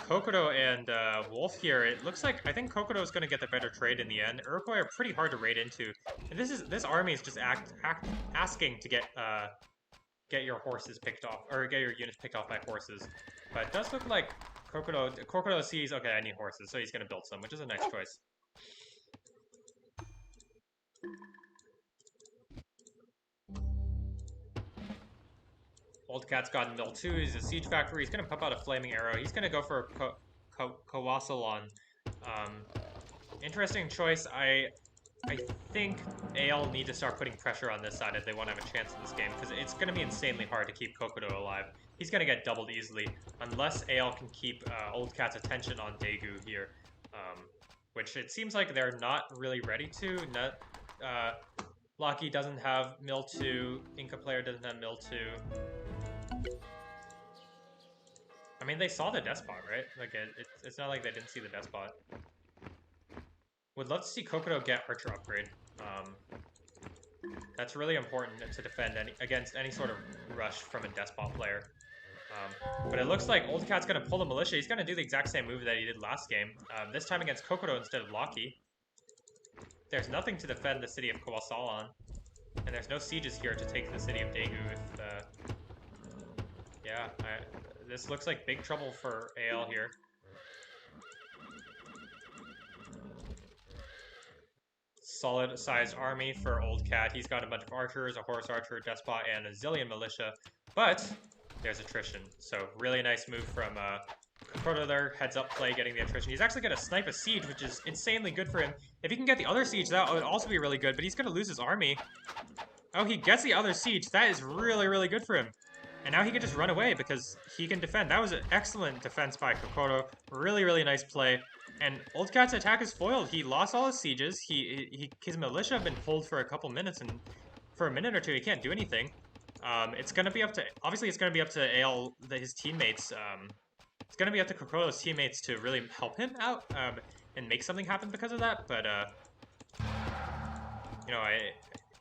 Kokodo and Wolf here. It looks like I think Kokodo is going to get the better trade in the end. Iroquois are pretty hard to raid into, and this army is just asking to get your horses picked off, or get your units picked off by horses. But it does look like Kokodo sees, okay, I need horses, so he's going to build some, which is a nice choice. Old Cat's got mill 2, he's a siege factory, he's going to pop out a flaming arrow, he's going to go for Kawasalon. Interesting choice. I think AL need to start putting pressure on this side if they want to have a chance in this game, because it's going to be insanely hard to keep Kokodo alive. He's going to get doubled easily, unless AL can keep Old Cat's attention on Daegu here, which it seems like they're not really ready to. Locky doesn't have mill 2, Inca player doesn't have mill 2. I mean, they saw the despot, right? Like, it's not like they didn't see the despot. Would love to see Kokodo get Archer upgrade. That's really important to defend against any sort of rush from a despot player. But it looks like Old Cat's going to pull the militia. He's going to do the exact same move that he did last game. This time against Kokodo instead of Locky. There's nothing to defend the city of Kawasalon. And there's no sieges here to take the city of Daegu if... yeah, this looks like big trouble for AL here. Solid-sized army for Old Cat. He's got a bunch of archers, a horse archer, a despot, and a zillion militia. But there's attrition. So really nice move from Kokodo there. Heads up play, getting the attrition. He's actually going to snipe a siege, which is insanely good for him. If he can get the other siege, that would also be really good. But he's going to lose his army. Oh, he gets the other siege. That is really, really good for him. And now he can just run away because he can defend. That was an excellent defense by Kokodo. Really, really nice play. And Old Cat's attack is foiled. He lost all his sieges. His militia have been pulled for a couple minutes, and for a minute or two, he can't do anything. It's going to be up to... Obviously, it's going to be up to AL, his teammates. It's going to be up to Kokodo's teammates to really help him out and make something happen because of that. But, you know,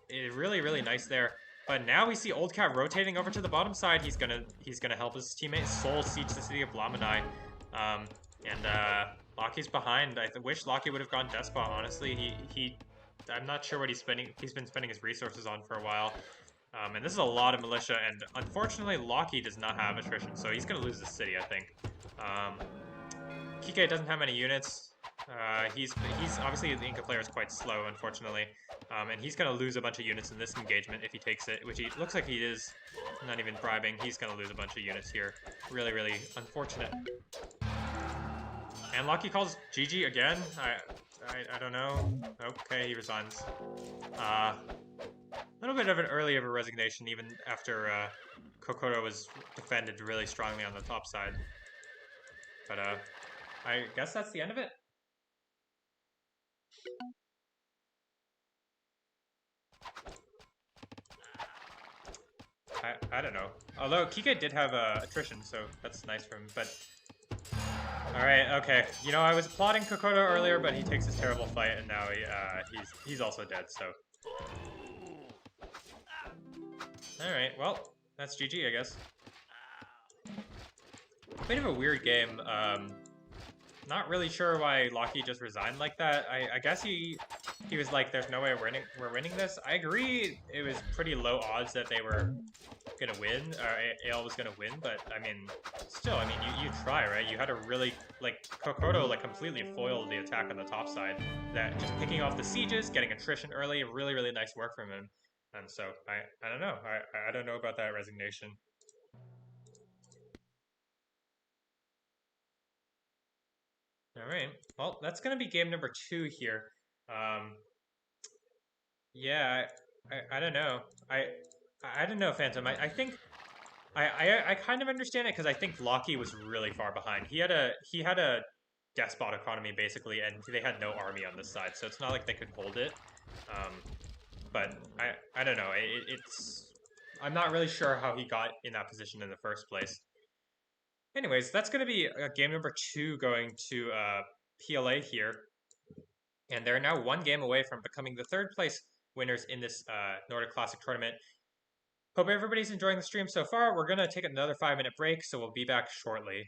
it really, really nice there. But now we see Old Cat rotating over to the bottom side. He's gonna help his teammates soul siege the city of Lamanai. Locky's behind. I wish Locky would have gone despot. Honestly, I'm not sure what he's been spending his resources on for a while. And this is a lot of militia, and unfortunately, Locky does not have attrition, so he's gonna lose the city, I think. Kike doesn't have many units. He's obviously the Inca player is quite slow, unfortunately, and he's gonna lose a bunch of units in this engagement if he takes it, which he looks like he is. Not even bribing. He's gonna lose a bunch of units here. Really, really unfortunate. And Locky calls GG again. I don't know. Okay, he resigns. A little bit of an early of a resignation, even after Kokodo was defended really strongly on the top side. But I guess that's the end of it. I don't know. Although Kike did have attrition, so that's nice for him. But All right, okay. You know, I was applauding Kokoto earlier, but he takes his terrible fight, and now he's also dead. So, all right. Well, that's GG, I guess. Bit of a weird game. Not really sure why Locky just resigned like that. I guess he was like, "There's no way we're winning this." I agree. It was pretty low odds that they were gonna win, or AL was gonna win. But I mean, still, I mean, you try, right? You had a really like Kokoto like completely foiled the attack on the top side. That just picking off the sieges, getting attrition early, really nice work from him. And so I don't know. I don't know about that resignation. All right. Well, that's gonna be game number two here. Um, Yeah, I don't know. I don't know, Phantom. I think I kind of understand it because I think Locky was really far behind. He had a despot economy basically, and they had no army on this side, so it's not like they could hold it. Um, but I don't know. It's I'm not really sure how he got in that position in the first place. Anyways, that's going to be game number two going to PLA here, and they're now one game away from becoming the third place winners in this Nordic Classic tournament. Hope everybody's enjoying the stream so far. We're going to take another 5-minute break, so we'll be back shortly.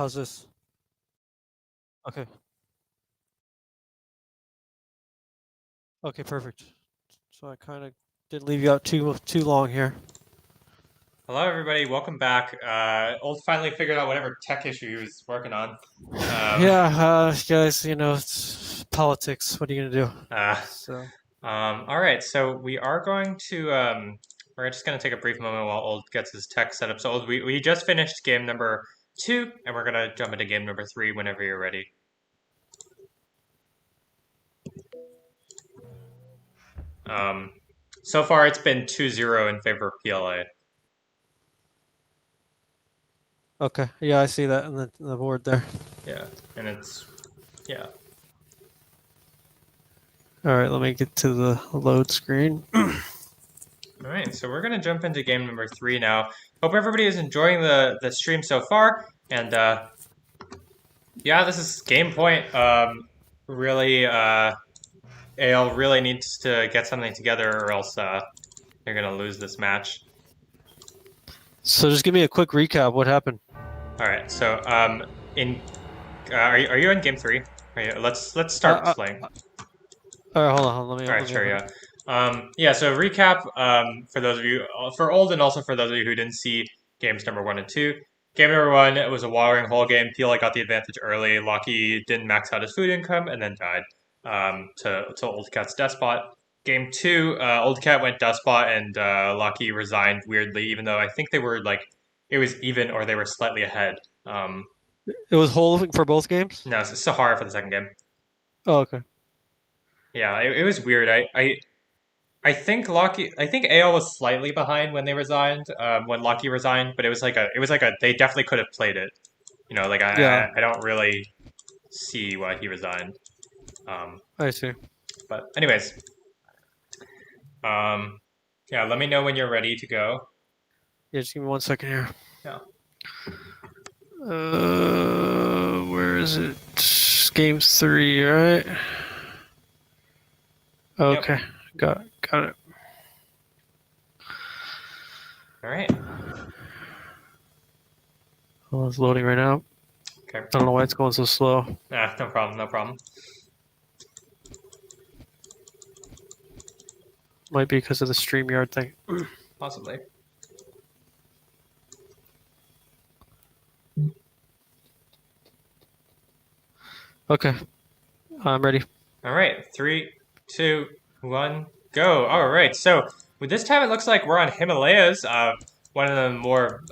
How's this? Okay. Okay, perfect. So I kind of didn't leave you out too long here. Hello, everybody. Welcome back. Old finally figured out whatever tech issue he was working on. Yeah, guys, it's politics. What are you gonna do? Uh, So all right. So we are going to we're just going to take a brief moment while Old gets his tech set up. So Old, we just finished game number 2, and we're gonna jump into game number 3 whenever you're ready. So far it's been 2-0 in favor of PLA. okay, yeah, I see that on the board there. Yeah, and it's yeah. All right, let me get to the load screen. All right, so we're gonna jump into game number 3 now. Hope everybody is enjoying the stream so far, and yeah, this is game point. Really, AL really needs to get something together, or else they're gonna lose this match. So just give me a quick recap. What happened? All right, so are you in game 3? Let's start playing. All right, hold on. Let me. All right, sure, yeah. Yeah, so recap for those of you, for Old and also for those of you who didn't see games number 1 and 2. Game number 1, it was a watering hole game. PLA got the advantage early. Locky didn't max out his food income and then died to Old Cat's Despot. Game 2, Old Cat went Despot and Locky resigned weirdly, even though I think they were like, it was even or they were slightly ahead. It was whole for both games? No, it's Sahara for the second game. Oh, okay. Yeah, it was weird. I think AL was slightly behind when they resigned, when Locky resigned, but it was like a they definitely could have played it. You know, like Yeah. I don't really see why he resigned. I see. But anyways, yeah, let me know when you're ready to go. Yeah, just give me 1 second here. Yeah. Where is it? Game 3, right? Okay, Yep. got it. All right. Oh, it's loading right now. Okay. I don't know why it's going so slow. No problem. No problem. Might be because of the StreamYard thing. Possibly. Okay, I'm ready. All right, 3, 2, 1, go. All right, so with this time it looks like we're on Himalayas, one of the more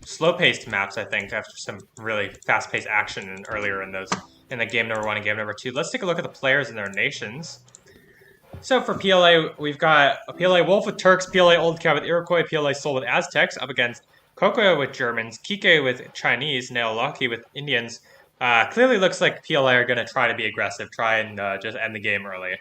slow-paced maps, I think, after some really fast-paced action earlier in the game number 1 and game number 2. Let's take a look at the players and their nations. So for PLA, we've got a PLA Wolf with Turks, PLA Old Cat with Iroquois, PLA Soul with Aztecs, up against Kokoya with Germans, Kike with Chinese, Naolaki with Indians. Clearly looks like PLA are going to try to be aggressive, try and just end the game early.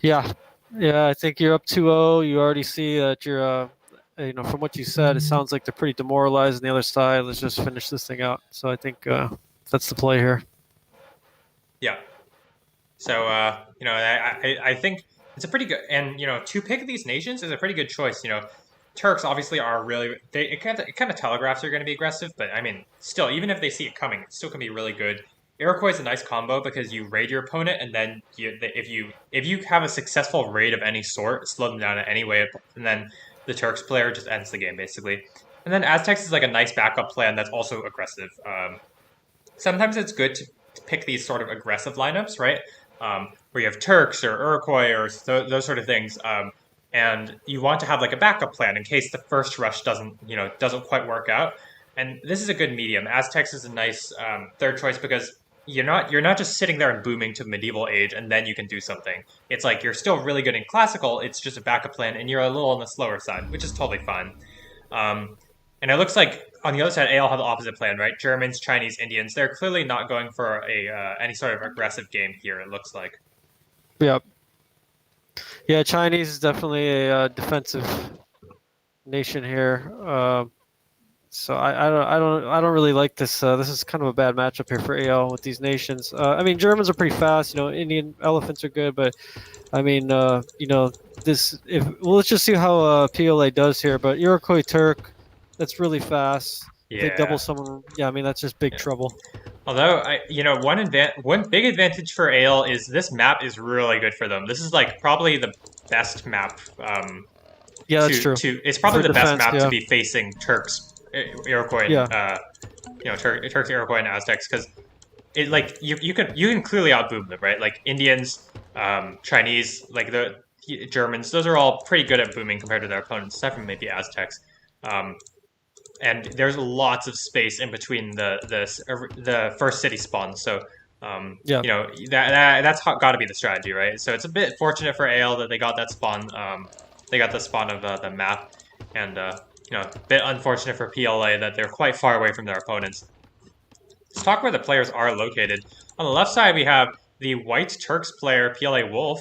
Yeah, I think you're up 2-0. You already see that you're, from what you said, it sounds like they're pretty demoralized on the other side. Let's just finish this thing out. So I think that's the play here. Yeah. So, I think it's a pretty good, and, to pick these nations is a pretty good choice. Turks obviously are really, it kind of telegraphs they're going to be aggressive, but I mean, still, even if they see it coming, it still can be really good. Iroquois is a nice combo because you raid your opponent, and then if you have a successful raid of any sort, slow them down in any way, and then the Turks player just ends the game, basically. And then Aztecs is like a nice backup plan that's also aggressive. Sometimes it's good to pick these sort of aggressive lineups, right? Where you have Turks or Iroquois or those sort of things, and you want to have like a backup plan in case the first rush doesn't quite work out. And this is a good medium. Aztecs is a nice third choice because you're not just sitting there and booming to medieval age and then you can do something. It's like you're still really good in classical. It's just a backup plan, and you're a little on the slower side, which is totally fine. And it looks like on the other side, AL have the opposite plan, right? Germans, Chinese, Indians. They're clearly not going for any sort of aggressive game here. It looks like. Yep. Yeah, Chinese is definitely a defensive nation here. So I don't really like this. This is kind of a bad matchup here for AL with these nations. I mean, Germans are pretty fast. Indian elephants are good, but I mean, this. Let's just see how PLA does here. But Iroquois Turk, that's really fast. If they double Yeah. someone, yeah, I mean that's just big Yeah. trouble. Although one big advantage for Ale is this map is really good for them. This is like probably the best map Yeah, that's true. to it's probably For the best defense, map to yeah, be facing Turks, Iroquois, and yeah, Turks, Iroquois, and Aztecs because it like you can clearly outboom them, right? Like Indians, Chinese, like the Germans, those are all pretty good at booming compared to their opponents, except for maybe Aztecs. Um, and there's lots of space in between the first city spawns. So yeah, that's got to be the strategy, right? So it's a bit fortunate for AL that they got that spawn. They got the spawn of the map, and a bit unfortunate for PLA that they're quite far away from their opponents. Let's talk where the players are located. On the left side, we have the white Turks player PLA Wolf,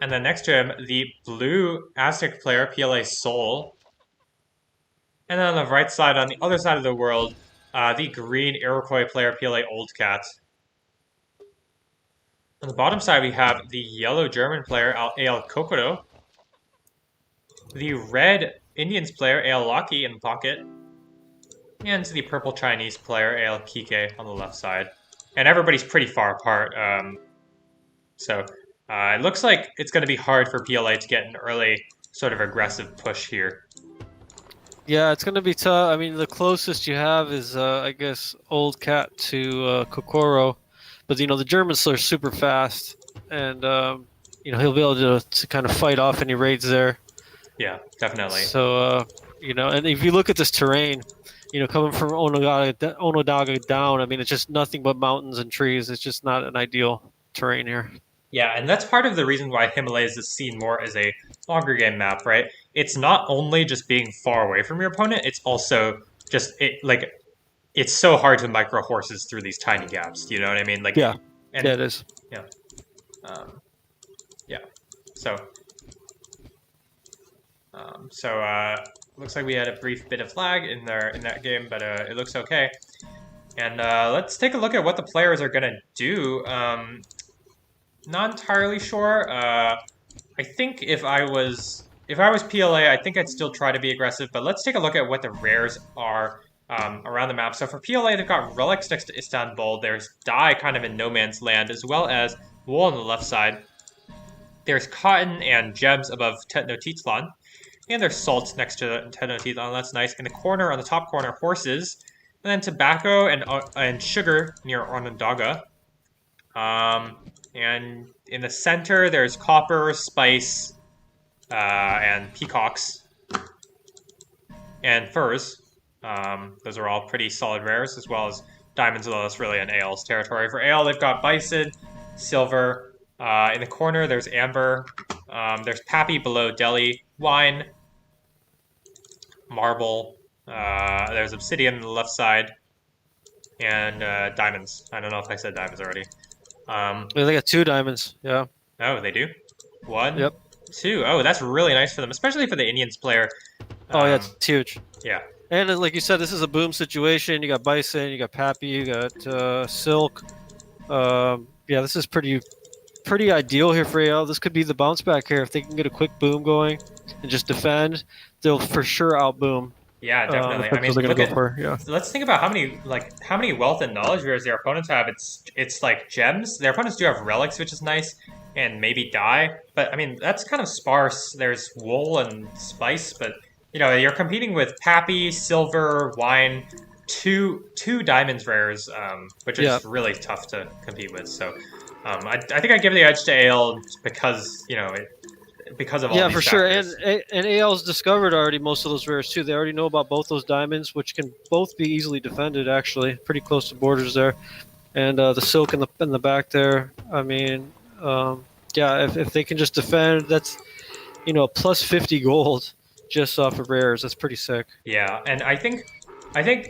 and then next to him, the blue Aztec player PLA Soul. And then on the right side, on the other side of the world, the green Iroquois player PLA Old Cat. On the bottom side, we have the yellow German player AL Kokoro, the red Indians player AL Laki in the pocket, and the purple Chinese player AL Kike on the left side. And everybody's pretty far apart. So it looks like it's going to be hard for PLA to get an early sort of aggressive push here. yeah. It's gonna be tough. I mean, the closest you have is, I guess, Old Cat to Kokoro, but the Germans are super fast, and he'll be able to kind of fight off any raids there. Yeah, definitely. So and if you look at this terrain, coming from Onondaga down, I mean, it's just nothing but mountains and trees. It's just not an ideal terrain here. Yeah, and that's part of the reason why Himalayas is seen more as a longer game map, right? It's not only just being far away from your opponent, it's also just it's so hard to micro horses through these tiny gaps. You know what I mean? Like, Yeah, and yeah, it is. yeah, um, yeah. So, looks like we had a brief bit of lag in that game, but it looks okay. And let's take a look at what the players are gonna do. Not entirely sure. I think if I was PLA, I think I'd still try to be aggressive. But let's take a look at what the rares are around the map. So for PLA, they've got relics next to Istanbul. There's dye kind of in no man's land, as well as wool on the left side. There's cotton and gems above Tenochtitlan, and there's salt next to Tenochtitlan. That's nice. In the corner, on the top corner, horses, and then tobacco and sugar near Onondaga. And in the center, there's copper, spice, and peacocks, and furs. Those are all pretty solid rares, as well as diamonds, although that's really an AL's territory. For AL, they've got bison, silver. In the corner, there's amber. There's pappy below Delhi, wine, marble. There's obsidian on the left side, and diamonds. I don't know if I said diamonds already. They got 2 diamonds. Yeah. Oh, they do? One, Yep. two. Oh, that's really nice for them, especially for the Indians player. Oh yeah, it's huge. Yeah. And like you said, this is a boom situation. You got bison, you got pappy, you got silk. Yeah, this is pretty ideal here for AL. This could be the bounce back here if they can get a quick boom going and just defend. They'll for sure outboom. Yeah, definitely. I mean, they're gonna look go at for. Yeah. let's think about how many wealth and knowledge rares their opponents have. It's like gems. Their opponents do have relics, which is nice, and maybe dye. But I mean, that's kind of sparse. There's wool and spice, but you're competing with pappy, silver, wine, two diamonds rares, which is Yeah. really tough to compete with. So, I think I give the edge to Ale because because of all Yeah, these for sure. factors. And AL's discovered already most of those rares too. They already know about both those diamonds, which can both be easily defended. Actually, pretty close to borders there, and the silk in the back there. I mean, yeah, if they can just defend, that's plus 50 gold just off of rares. That's pretty sick. Yeah, and I think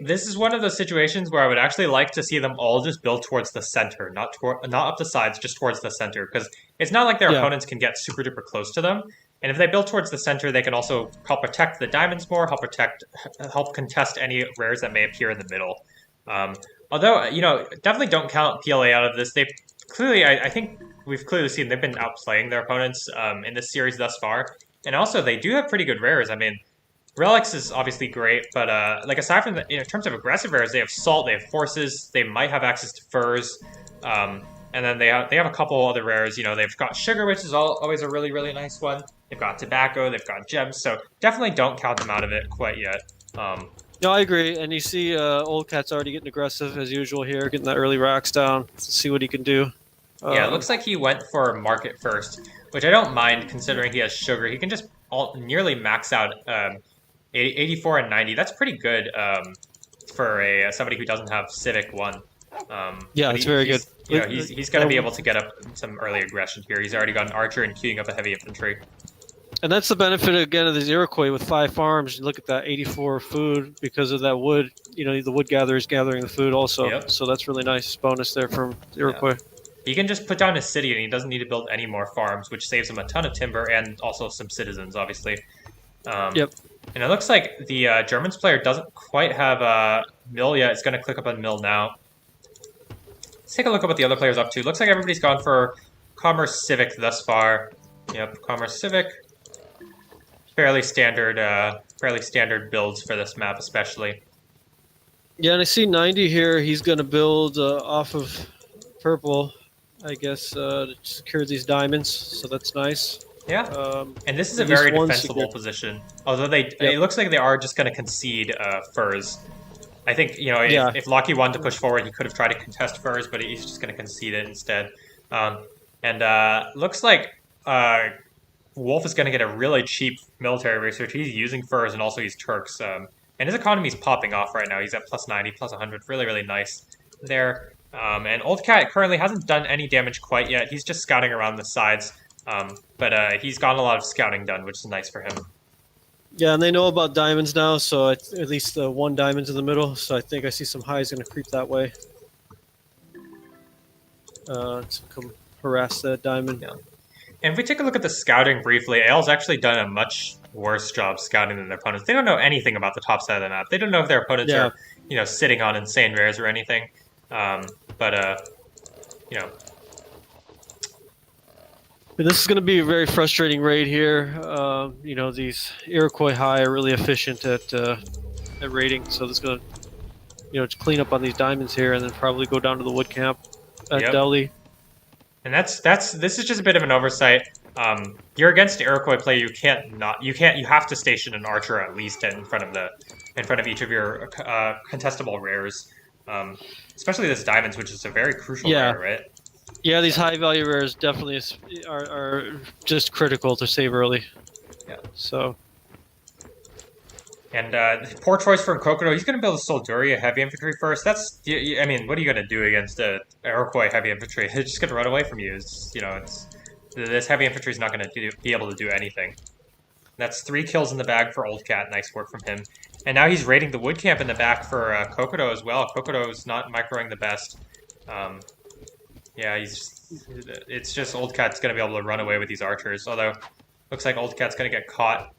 this is one of those situations where I would actually like to see them all just build towards the center, not up the sides, just towards the center, because it's not like their Yeah. opponents can get super duper close to them. And if they build towards the center, they can also help protect the diamonds more, help contest any rares that may appear in the middle. Although definitely don't count PLA out of this. They clearly, I think we've clearly seen they've been outplaying their opponents in this series thus far, and also they do have pretty good rares. I mean, Relics is obviously great, but like aside from the, in terms of aggressive rares, they have salt, they have forces, they might have access to furs, and then they have a couple other rares. They've got sugar, which is always a really nice one. They've got tobacco, they've got gems, so definitely don't count them out of it quite yet. Um, No, I agree. And you see, Old Cat's already getting aggressive as usual here, getting that early racks down. Let's see what he can do. yeah, it Um, looks like he went for market first, which I don't mind considering he has sugar. He can just nearly max out 84 and 90. That's pretty good for a somebody who doesn't have Civic One. yeah, But it's very good. he's going to be able to get up some early aggression here. He's already got an archer and queuing up a heavy infantry. And that's the benefit again of the Iroquois with 5 farms. You look at that 84 food because of that wood. The wood gatherer is gathering the food also. Yep. So that's really nice bonus there from the Iroquois. He can just put down his city and he doesn't need to build any more farms, which saves him a ton of timber and also some citizens, obviously. Yep. And it looks like the Germans player doesn't quite have a mill yet. It's going to click up on mill now. Let's take a look at what the other player's up to. Looks like everybody's gone for Commerce Civic thus far. Yep, Commerce Civic. Fairly standard builds for this map, especially. Yeah, and I see 90 here. He's going to build off of purple, I guess, to secure these diamonds. So that's nice. Yeah, and this is a at least very one defensible position. Although it Yep. looks like they are just going to concede furs. I think Yeah. if Locky wanted to push forward, he could have tried to contest furs, but he's just going to concede it instead. And looks like Wolf is going to get a really cheap military research. He's using furs and also he's Turks. And his economy's popping off right now. He's at plus 90, plus 100. Really nice there. And Old Cat currently hasn't done any damage quite yet. He's just scouting around the sides. But he's gotten a lot of scouting done, which is nice for him. Yeah, and they know about diamonds now, so at least one diamond's in the middle. So I think I see some highs going to creep that way. To come harass that diamond. Yeah. And if we take a look at the scouting briefly, AL's actually done a much worse job scouting than their opponents. They don't know anything about the top side of the map. They don't know if their opponents are, sitting on insane rares or anything. This is going to be a very frustrating raid here. These Iroquois High are really efficient at raiding, so this is going to, clean up on these diamonds here, and then probably go down to the wood camp at Delhi. And this is just a bit of an oversight. You're against the Iroquois play. You have to station an archer at least in front of each of your contestable rares. Especially this diamonds, which is a very crucial rare, right? Yeah, these high value rares definitely are just critical to save early. Yeah. So. And poor choice from Kokodo. He's going to build a Solduri, a heavy infantry first. What are you going to do against a Iroquois heavy infantry? They're just going to run away from you. This heavy infantry is not going to be able to do anything. That's 3 kills in the bag for Old Cat. Nice work from him. And now he's raiding the wood camp in the back for Kokodo as well. Kokodo is not microing the best. It's just Old Cat's going to be able to run away with these archers. Although, looks like Old Cat's going to get caught.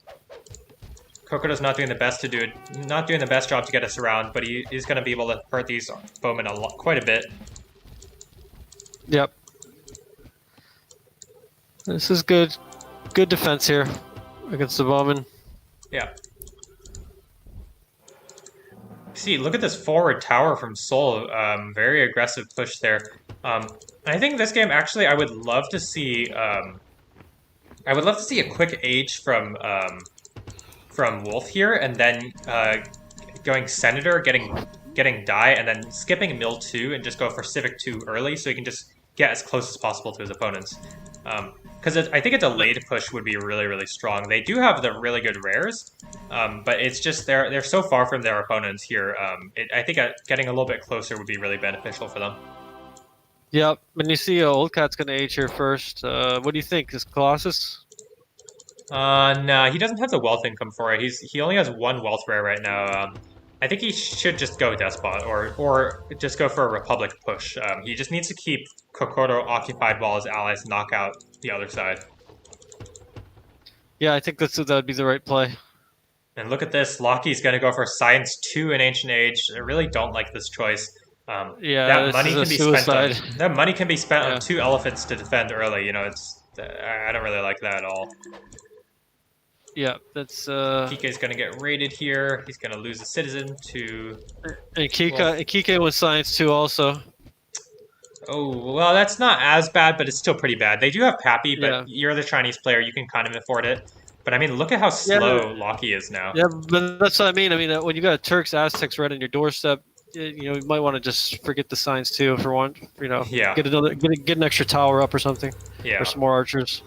Kokodo's not doing the best job to get us around, but he's going to be able to hurt these bowmen quite a bit. Yep. This is good defense here against the bowmen. Yeah. See, look at this forward tower from Seoul. Very aggressive push there. I think this game actually, I would love to see a quick age from Wolf here, and then going Senator, getting die, and then skipping Mill 2 and just go for Civic 2 early, so he can just get as close as possible to his opponents. Because I think a delayed push would be really strong. They do have the really good rares, but it's just they're so far from their opponents here. I think getting a little bit closer would be really beneficial for them. Yep, and you see Old Cat's going to age here first. What do you think? Is Colossus? No, he doesn't have the wealth income for it. He only has 1 wealth rare right now. I think he should just go Despot or just go for a Republic push. He just needs to keep Kokodo occupied while his allies knock out the other side. Yeah, I think that would be the right play. And look at this. Locky's going to go for Science 2 in Ancient Age. I really don't like this choice. That money can be suicide. That money can be spent on 2 elephants to defend early. I don't really like that at all. Yeah, that's Kike's going to get raided here. He's going to lose a citizen to and Wolf. Kike was science too also. Oh, well, that's not as bad, but it's still pretty bad. They do have Pappy, but Yeah. you're the Chinese player. You can kind of afford it. But I mean, look at how Yeah, slow Locky is now. yeah, but that's what I mean. I mean, when you got Turks, Aztecs right on your doorstep, you might want to just forget the signs too for one. Yeah, Get an extra tower up or something, or yeah. some more archers.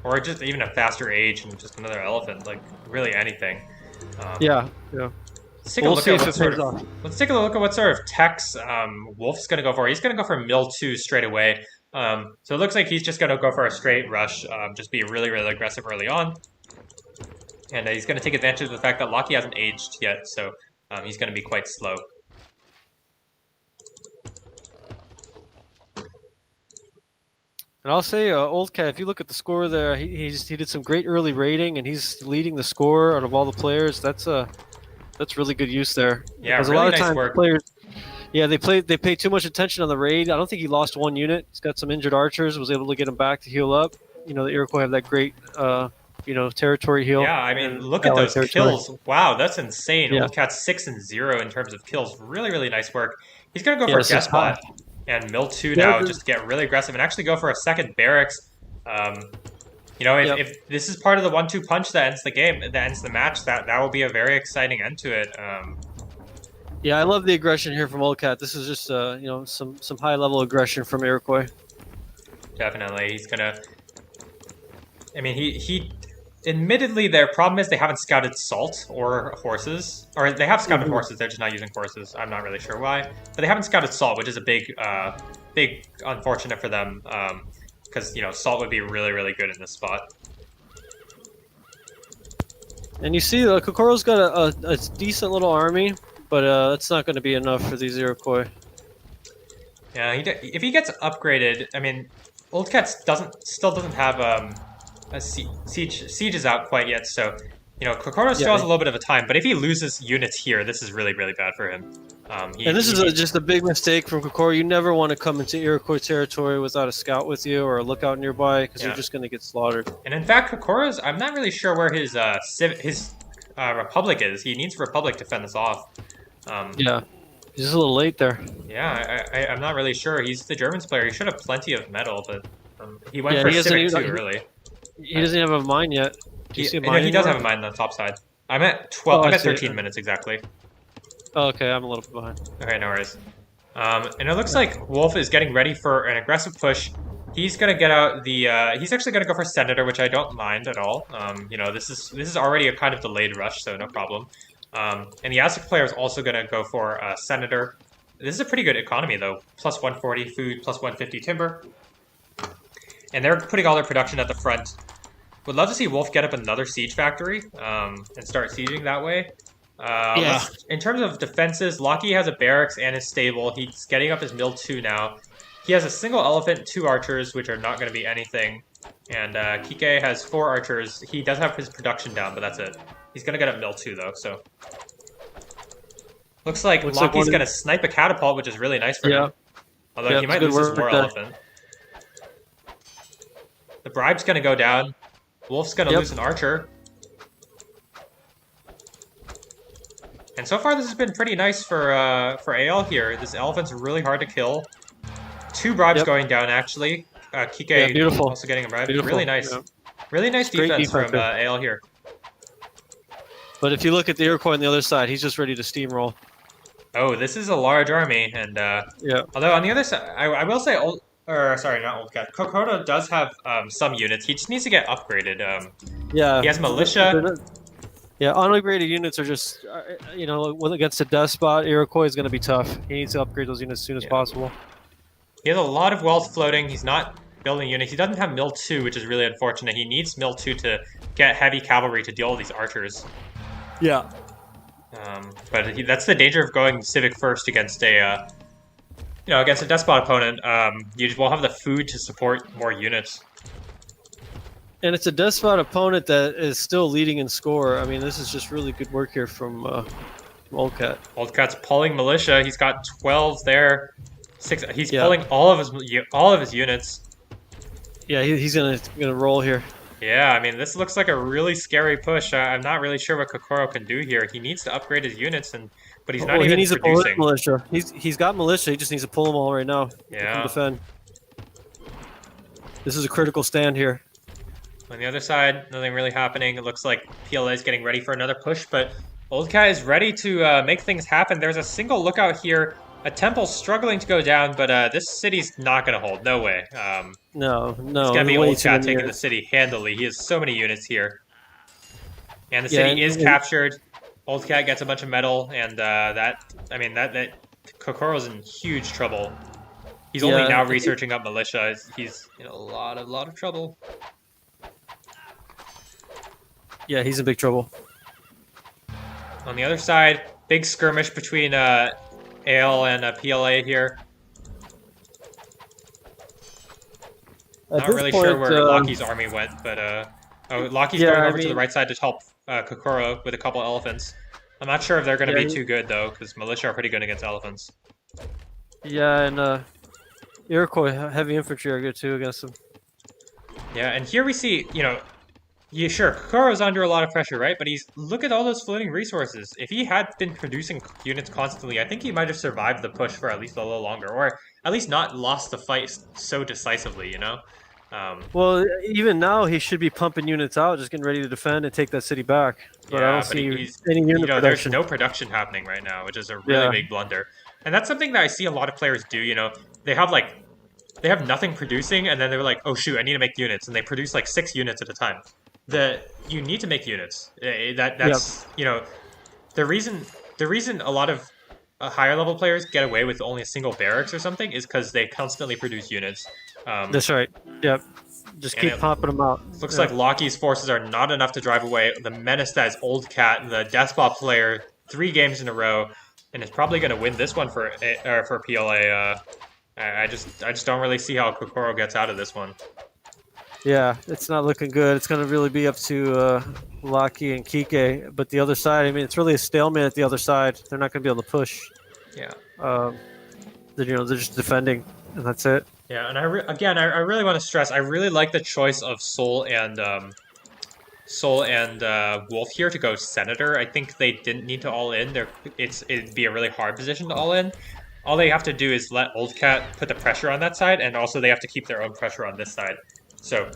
Or just even a faster age and just another elephant. Like, really anything. Um, Yeah, yeah. let's take a We'll look see at if what it sort pays of off. let's take a look at what sort of techs Wolf's going to go for. He's going to go for mill 2 straight away. So it looks like he's just going to go for a straight rush, just be really, really aggressive early on. And he's going to take advantage of the fact that Locky hasn't aged yet, so he's going to be quite slow. And I'll say, Old Cat, if you look at the score there, he did some great early rating, and he's leading the score out of all the players. That's really good use there. Yeah, Because a really lot of nice times work. players, yeah, they pay too much attention on the raid. I don't think he lost one unit. He's got some injured archers, was able to get him back to heal up. The Iroquois have that great, territory heal. Yeah, I mean, And look at allied those territory. kills. Wow, that's insane. Yeah, Old Cat's 6-0 in terms of kills. Really, really nice work. He's going to go yeah, for this is high. Despot and Mill 2 Yeah, now just to get really aggressive and actually go for a second barracks. Um, yep. if this is part of the 1-2 punch that ends the game, that ends the match, that will be a very exciting end to it. Yeah, I love the aggression here from Old Cat. This is just some high level aggression from Iroquois. Definitely, he's gonna. I mean, he. Admittedly, their problem is they haven't scouted salt or horses, or they have scouted horses. They're just not using horses. I'm not really sure why, but they haven't scouted salt, which is a big unfortunate for them. Because salt would be really, really good in this spot. And you see, Kokoro's got a decent little army, but that's not going to be enough for these Iroquois. Yeah, if he gets upgraded, I mean, Old Cat still doesn't have a siege is out quite yet, so Kokoro still has a little bit of a time. But if he loses units here, this is really, really bad for him. And this is just a big mistake from Kokoro. You never want to come into Iroquois territory without a scout with you or a lookout nearby, because you're just going to get slaughtered. And in fact, Kokoro's, I'm not really sure where his republic is. He needs republic to fend this off. Yeah, he's just a little late there. Yeah, I'm not really sure. He's the Germans player. He should have plenty of metal, but he went Yeah, for he civic doesn't- too early. He doesn't have a mine yet. Do you see a mine he does have anymore? a mine on the top side. I'm at 12. Oh, I'm I at see it. 13 minutes exactly. Oh, okay, I'm a little bit behind. Okay, no worries. And it looks like Wolf is getting ready for an aggressive push. He's gonna get out the. He's actually gonna go for Senator, which I don't mind at all. This is already a kind of delayed rush, so no problem. And the Aztec player is also gonna go for Senator. This is a pretty good economy though. Plus 140 food, plus 150 timber. And they're putting all their production at the front. Would love to see Wolf get up another siege factory and start sieging that way. Yeah. In terms of defenses, Locky has a barracks and his stable. He's getting up his mill 2 now. He has a single elephant, 2 archers, which are not going to be anything. And Kike has 4 archers. He does have his production down, but that's it. He's going to get up mill 2, though, so... Looks like Locky's going to snipe a catapult, which is really nice for him. Although he might lose his war elephant. The bribe's going to go down. Wolf's going to lose an archer. And so far, this has been pretty nice for AL here. This elephant's really hard to kill. 2 bribes going down, actually. Kike also getting a bribe. Beautiful. Really nice. Yeah. Really nice defense from AL here. But if you look at the Iroquois on the other side, he's just ready to steamroll. Oh, this is a large army. And although on the other side, I will say, not Old Cat. Kokoro does have some units. He just needs to get upgraded. He has militia. Yeah, unupgraded units are just, against a despot, Iroquois is going to be tough. He needs to upgrade those units as soon as possible. He has a lot of wealth floating. He's not building units. He doesn't have Mill 2, which is really unfortunate. He needs Mill 2 to get heavy cavalry to deal with these archers. Yeah. But that's the danger of going civic first against a, against a despot opponent. You just won't have the food to support more units. And it's a despot opponent that is still leading in score. I mean, this is just really good work here from Old Cat. Old Cat's pulling militia. He's got 12 there. 6. He's pulling all of his units. Yeah, he's gonna roll here. Yeah, I mean, this looks like a really scary push. I'm not really sure what Kokoro can do here. He needs to upgrade his units, but he's not Well, he even needs to pull in producing. militia. He's got militia. He just needs to pull them all right now to come Yeah. defend. This is a critical stand here. On the other side, nothing really happening. It looks like PLA is getting ready for another push, but Old Cat is ready to make things happen. There's a single lookout here. A temple struggling to go down, but this city's not going to hold. No way. No, It's going to no, be way Old too Cat many taking the units. city handily. He has so many units here. And the Yeah, city is captured. Old Cat gets a bunch of metal, and that Kokoro's in huge trouble. He's only yeah, now researching up militia. He's in a lot of trouble. yeah. He's in big trouble. On the other side, big skirmish between AL and PLA here. At Not this really sure point, where Loki's army went, but Loki's yeah, going I over to the mean, right side to help Kokoro with a couple elephants. I'm not sure if they're going to yeah, be too good though, because militia are pretty good against elephants. yeah, and Iroquois heavy infantry are good too against them. Yeah, and here we see, yeah, sure, Kokoro's under a lot of pressure, right? But look at all those floating resources. If he had been producing units constantly, I think he might have survived the push for at least a little longer, or at least not lost the fight so decisively, you know? Well, even now he should be pumping units out, just getting ready to defend and take that city back. But I Yeah, don't but see he's, any unit there's production. no production happening right now, which is a really Yeah, big blunder. And that's something that I see a lot of players do, they have like, they have nothing producing, and then they're like, oh shoot, I need to make units, and they produce like 6 units at a time. You need to make units. yeah, That's the reason a lot of higher level players get away with only a single barracks or something is because they constantly produce units. Um, that's right. Yep, just and keep it popping them out. looks Yeah. like Loki's forces are not enough to drive away the menace that is Old Cat, the Despot player, 3 games in a row, and is probably going to win this one for PLA. I just don't really see how Kokoro gets out of this one. Yeah, it's not looking good. It's going to really be up to Laki and Kike. But the other side, I mean, it's really a stalemate at the other side. They're not going to be able to push. Yeah. Um, they're just defending, and that's it. Yeah, and I really want to stress, I really like the choice of Soul and Wolf here to go Senator. I think they didn't need to all in. It'd be a really hard position to all in. All they have to do is let Old Cat put the pressure on that side, and also they have to keep their own pressure on this side. So,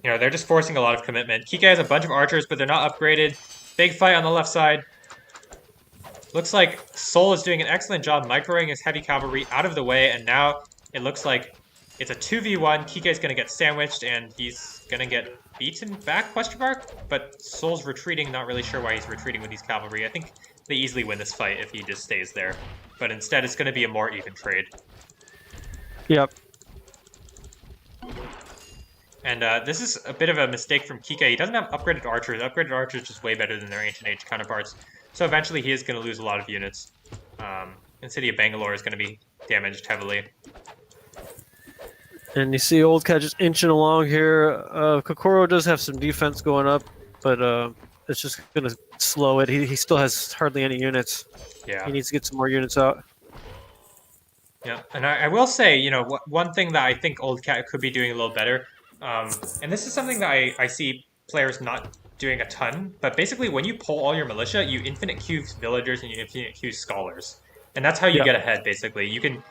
they're just forcing a lot of commitment. Kike has a bunch of archers, but they're not upgraded. Big fight on the left side. Looks like Soul is doing an excellent job microing his heavy cavalry out of the way, and now it looks like it's a 2v1. Kike is going to get sandwiched, and he's going to get beaten back, question mark? But Soul's retreating, not really sure why he's retreating with these cavalry. I think they easily win this fight if he just stays there. But instead, it's going to be a more even trade. Yep. And this is a bit of a mistake from Kike. He doesn't have upgraded archers. Upgraded archers are just way better than their Ancient Age counterparts. So eventually he is going to lose a lot of units. And City of Bangalore is going to be damaged heavily. And you see Old Cat just inching along here. Kokoro does have some defense going up, but it's just going to slow it. He still has hardly any units. Yeah. He needs to get some more units out. Yeah, and I will say, one thing that I think Old Cat could be doing a little better, and this is something that I see players not doing a ton, but basically when you pull all your militia, you infinite queue villagers and you infinite queue scholars. And that's how you get ahead, basically. You can,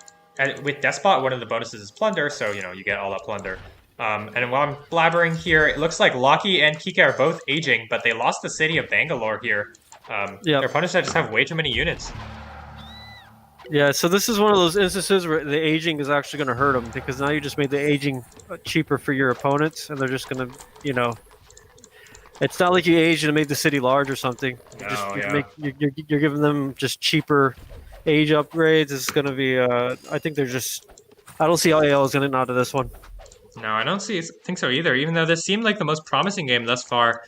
with Despot, one of the bonuses is plunder, so, you get all that plunder. And while I'm blabbering here, it looks like Loki and Kike are both aging, but they lost the City of Bangalore here. Their opponents just have way too many units. Yeah, so this is one of those instances where the aging is actually going to hurt them because now you just made the aging cheaper for your opponents, and they're just going to, it's not like you aged and made the city large or something. You're giving them just cheaper age upgrades. It's going to be, I think they're just, I don't see how AL is going to get out of this one. No, I don't think so either, even though this seemed like the most promising game thus far.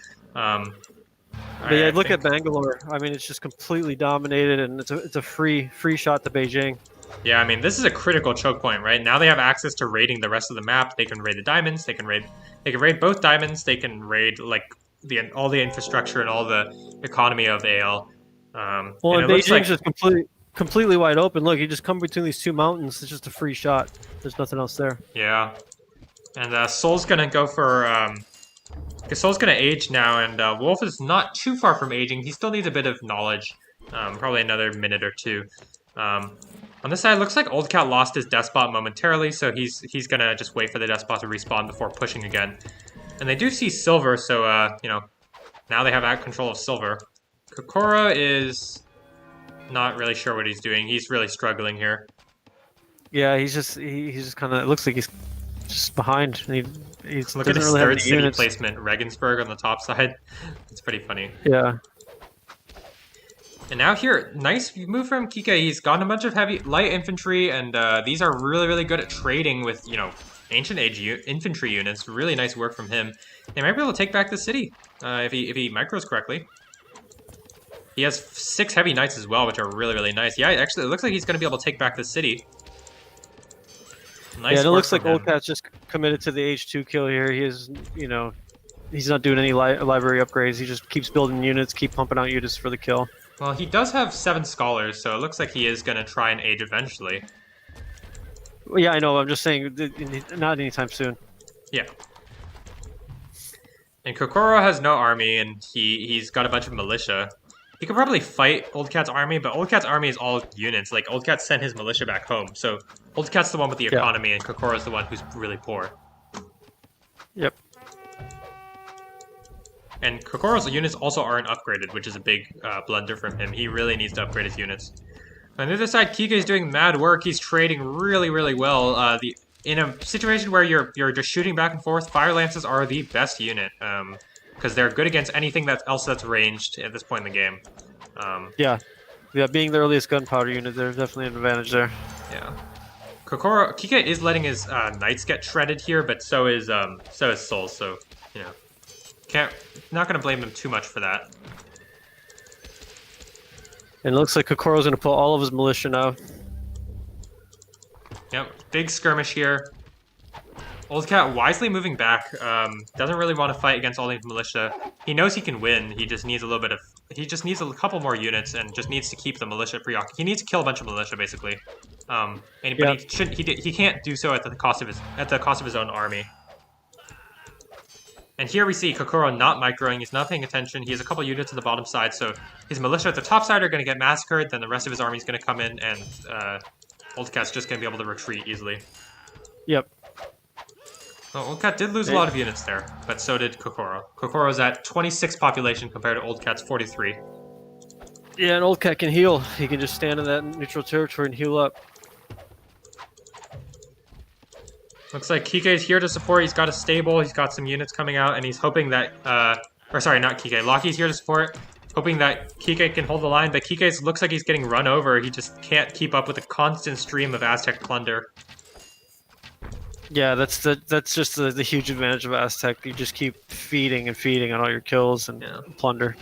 But yeah, look at Bangalore. I mean, it's just completely dominated, and it's a free shot to Beijing. Yeah, I mean, this is a critical choke point, right? Now they have access to raiding the rest of the map. They can raid the diamonds. They can raid both diamonds. They can raid like all the infrastructure and all the economy of AL. And Beijing's just completely wide open. Look, you just come between these two mountains. It's just a free shot. There's nothing else there. Yeah, and Soul's gonna go for His soul's gonna age now, and Wolf is not too far from aging. He still needs a bit of knowledge, probably another minute or two. On this side, it looks like Old Cat lost his Despot momentarily, so he's gonna just wait for the Despot to respawn before pushing again. And they do see Silver, so you know, now they have control of Silver. Kokoro is not really sure what he's doing. He's really struggling here. Yeah, he's just kind of. It looks like he's just behind. He Look doesn't at his really have third any city units. placement, Regensburg on the top side. It's pretty funny. Yeah. And now here, nice move from Kike. He's gotten a bunch of heavy light infantry, and these are really, really good at trading with, you know, ancient age infantry units. Really nice work from him. They might be able to take back the city if he micros correctly. He has 6 heavy knights as well, which are really, really nice. Yeah, actually, it looks like he's going to be able to take back the city. Nice Yeah, and it work looks like from him. Old Cat's just committed to the H2 kill here. He is, you know, he's not doing any library upgrades. He just keeps building units, keep pumping out units for the kill. Well, he does have 7 scholars, so it looks like he is going to try and age eventually. Well, yeah, I know. I'm just saying, not anytime soon. Yeah. And Kokoro has no army, and he's got a bunch of militia. He could probably fight Old Cat's army, but Old Cat's army is all units. Like, Old Cat sent his militia back home, so Old Cat's the one with the economy, and Kokoro's the one who's really poor. Yep. And Kokoro's units also aren't upgraded, which is a big blunder from him. He really needs to upgrade his units. On the other side, Kike is doing mad work. He's trading really, really well. In a situation where you're just shooting back and forth, Fire Lances are the best unit. Because they're good against anything else that's ranged at this point in the game. Yeah, being the earliest gunpowder unit, there's definitely an advantage there. Yeah. Kike is letting his knights get shredded here, but so is Soul. So you know, not gonna blame them too much for that. And it looks like Kokoro's gonna pull all of his militia now. Yep, big skirmish here. Old Cat wisely moving back. Doesn't really want to fight against all these militia. He knows he can win. He just needs a little bit of. He just needs a couple more units and just needs to keep the militia preoccupied. He needs to kill a bunch of militia basically. But he can't do so at the cost of his own army. And here we see Kokoro not microing. He's not paying attention. He has a couple units on the bottom side, so his militia at the top side are going to get massacred. Then the rest of his army is going to come in, and Old Cat's just going to be able to retreat easily. Yep. Well, Old Cat did lose a lot of units there, but so did Kokoro. Kokoro's at 26 population compared to Old Cat's 43. Yeah, and Old Cat can heal. He can just stand in that neutral territory and heal up. Looks like Kike is here to support. He's got a stable. He's got some units coming out, and he's hoping that... or sorry, not Kike. Loki's here to support, hoping that Kike can hold the line, but Kike looks like he's getting run over. He just can't keep up with the constant stream of Aztec plunder. Yeah, that's just the huge advantage of Aztec. You just keep feeding and feeding on all your kills and plunder.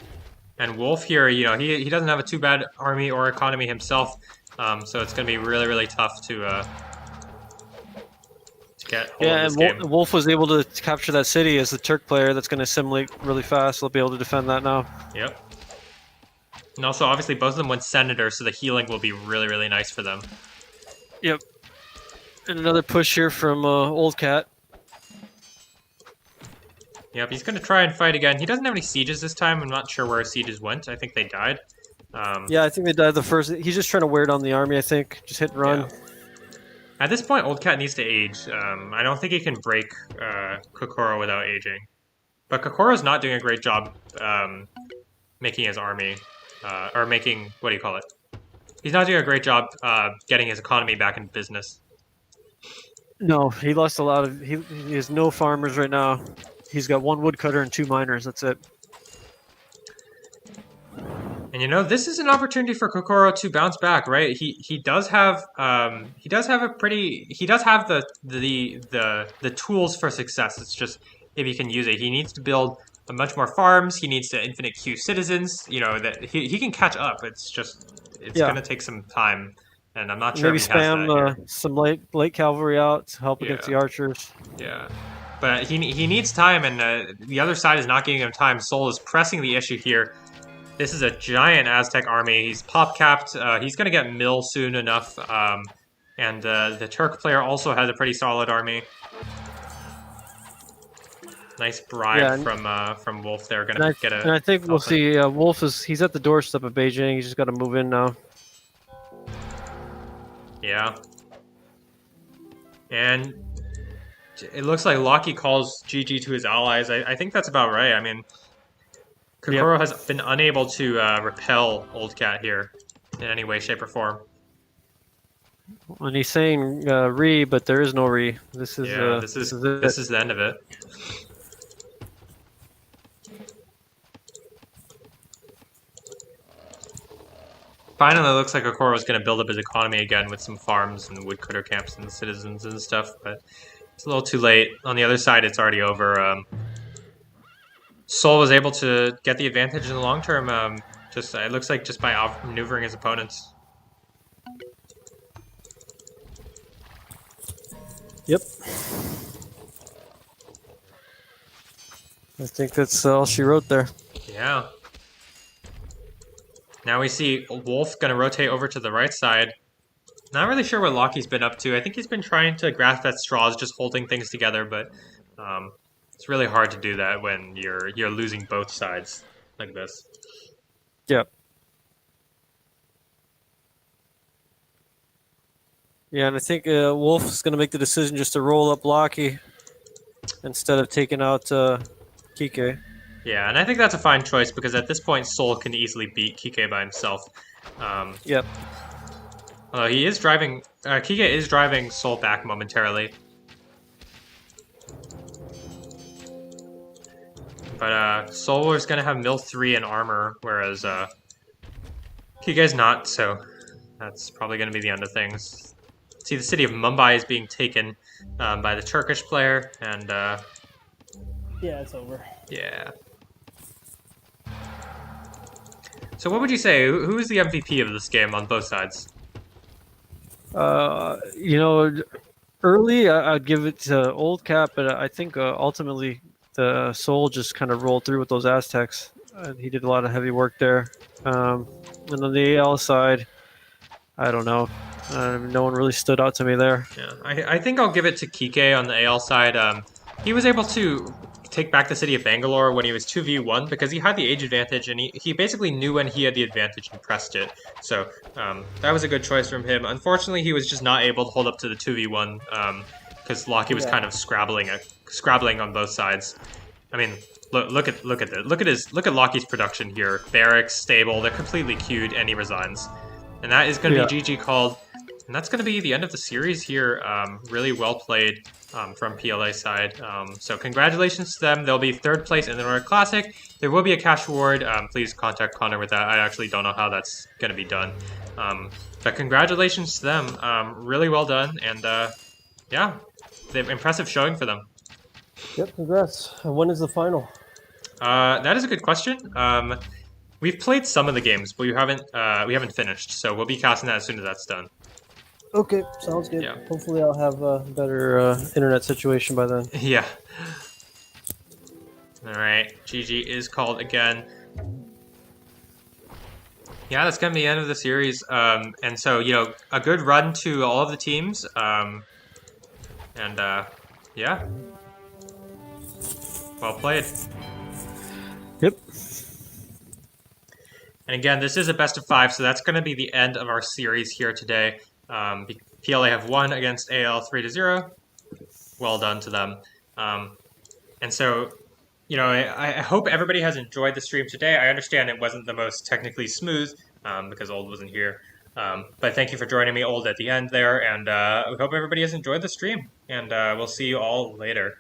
And Wolf here, you know, he doesn't have a too bad army or economy himself, so it's going to be really, really tough to get hold of this game. Wolf was able to capture that city as the Turk player. That's going to assimilate really fast. They'll be able to defend that now. Yep. And also, obviously, both of them went Senator, so the healing will be really, really nice for them. Yep. And another push here from Old Cat. Yep, he's going to try and fight again. He doesn't have any sieges this time. I'm not sure where his sieges went. I think they died. Yeah, I think they died the first. He's just trying to wear down the army, I think. Just hit and run. Yeah. At this point, Old Cat needs to age. I don't think he can break Kokoro without aging. But Kokoro's not doing a great job making his army, or making, what do you call it? He's not doing a great job getting his economy back in business. No, he lost a lot of... He has no farmers right now. He's got 1 woodcutter and 2 miners, that's it. And you know, this is an opportunity for Kokoro to bounce back, right? He does have the tools for success. It's just if he can use it. He needs to build a much more farms. He needs to infinite queue citizens. You know that he can catch up. It's going to take some time, and I'm not sure maybe if he has that spam some late cavalry out to help against the archers. Yeah, but he needs time, and the other side is not giving him time. Sol is pressing the issue here. This is a giant Aztec army. He's pop capped. He's going to get mill soon enough. And the Turk player also has a pretty solid army. Nice bribe Yeah, from Wolf there. and Gonna I get and a I think we'll elephant. see. Wolf he's at the doorstep of Beijing. He's just got to move in now. Yeah, and it looks like Loki calls GG to his allies. I think that's about right. I mean, Yep. Kokoro has been unable to repel Old Cat here in any way, shape, or form. And he's saying re, but there is no re. Yeah, This is it. this is the end of it. Finally, it looks like Kokoro is going to build up his economy again with some farms and woodcutter camps and citizens and stuff, but it's a little too late. On the other side, it's already over. Seoul was able to get the advantage in the long term. Just it looks like just by outmaneuvering his opponents. Yep. I think that's all she wrote there. Yeah. Now we see Wolf going to rotate over to the right side. Not really sure what Loki's been up to. I think he's been trying to grasp at straws, just holding things together, but it's really hard to do that when you're losing both sides like this. Yep. Yeah, and I think Wolf's going to make the decision just to roll up Loki instead of taking out Kike. Yeah, and I think that's a fine choice because at this point, Soul can easily beat Kike by himself. Yep. Although he is driving, Kike is driving Soul back momentarily. But Soul is going to have Mill 3 and armor, whereas Kike's not, so that's probably going to be the end of things. See, the city of Mumbai is being taken by the Turkish player, and yeah, it's over. Yeah. So what would you say? Who is the MVP of this game on both sides? You know, early I'd give it to Old Cat, but I think ultimately the Soul just kind of rolled through with those Aztecs. And he did a lot of heavy work there. And on the AL side, I don't know. No one really stood out to me there. Yeah, I think I'll give it to Kike on the AL side. He was able to take back the city of Bangalore when he was 2v1 because he had the age advantage and he basically knew when he had the advantage and pressed it. So that was a good choice from him. Unfortunately, he was just not able to hold up to the 2v1 because Loki was kind of scrabbling on both sides. I mean, look at Loki's production here. Barracks, stable, they're completely queued, and he resigns. And that is going to be GG called. And that's going to be the end of the series here. Really well played from PLA side. So congratulations to them. They'll be third place in the Nordic Classic. There will be a cash reward. Please contact Connor with that. I actually don't know how that's going to be done. But congratulations to them. Really well done. And yeah, impressive showing for them. Yep, congrats. And when is the final? That is a good question. We've played some of the games, but we haven't finished. So we'll be casting that as soon as that's done. Okay, sounds good. Yeah. Hopefully I'll have a better internet situation by then. Yeah. All right, GG is called again. Yeah, that's gonna be the end of the series. And so a good run to all of the teams. And yeah, well played. Yep. And again, this is a best of 5, so that's going to be the end of our series here today. PLA have won against AL 3-0. Well done to them. And so, I hope everybody has enjoyed the stream today. I understand it wasn't the most technically smooth because Old wasn't here. But thank you for joining me, Old, at the end there. And we hope everybody has enjoyed the stream. And we'll see you all later.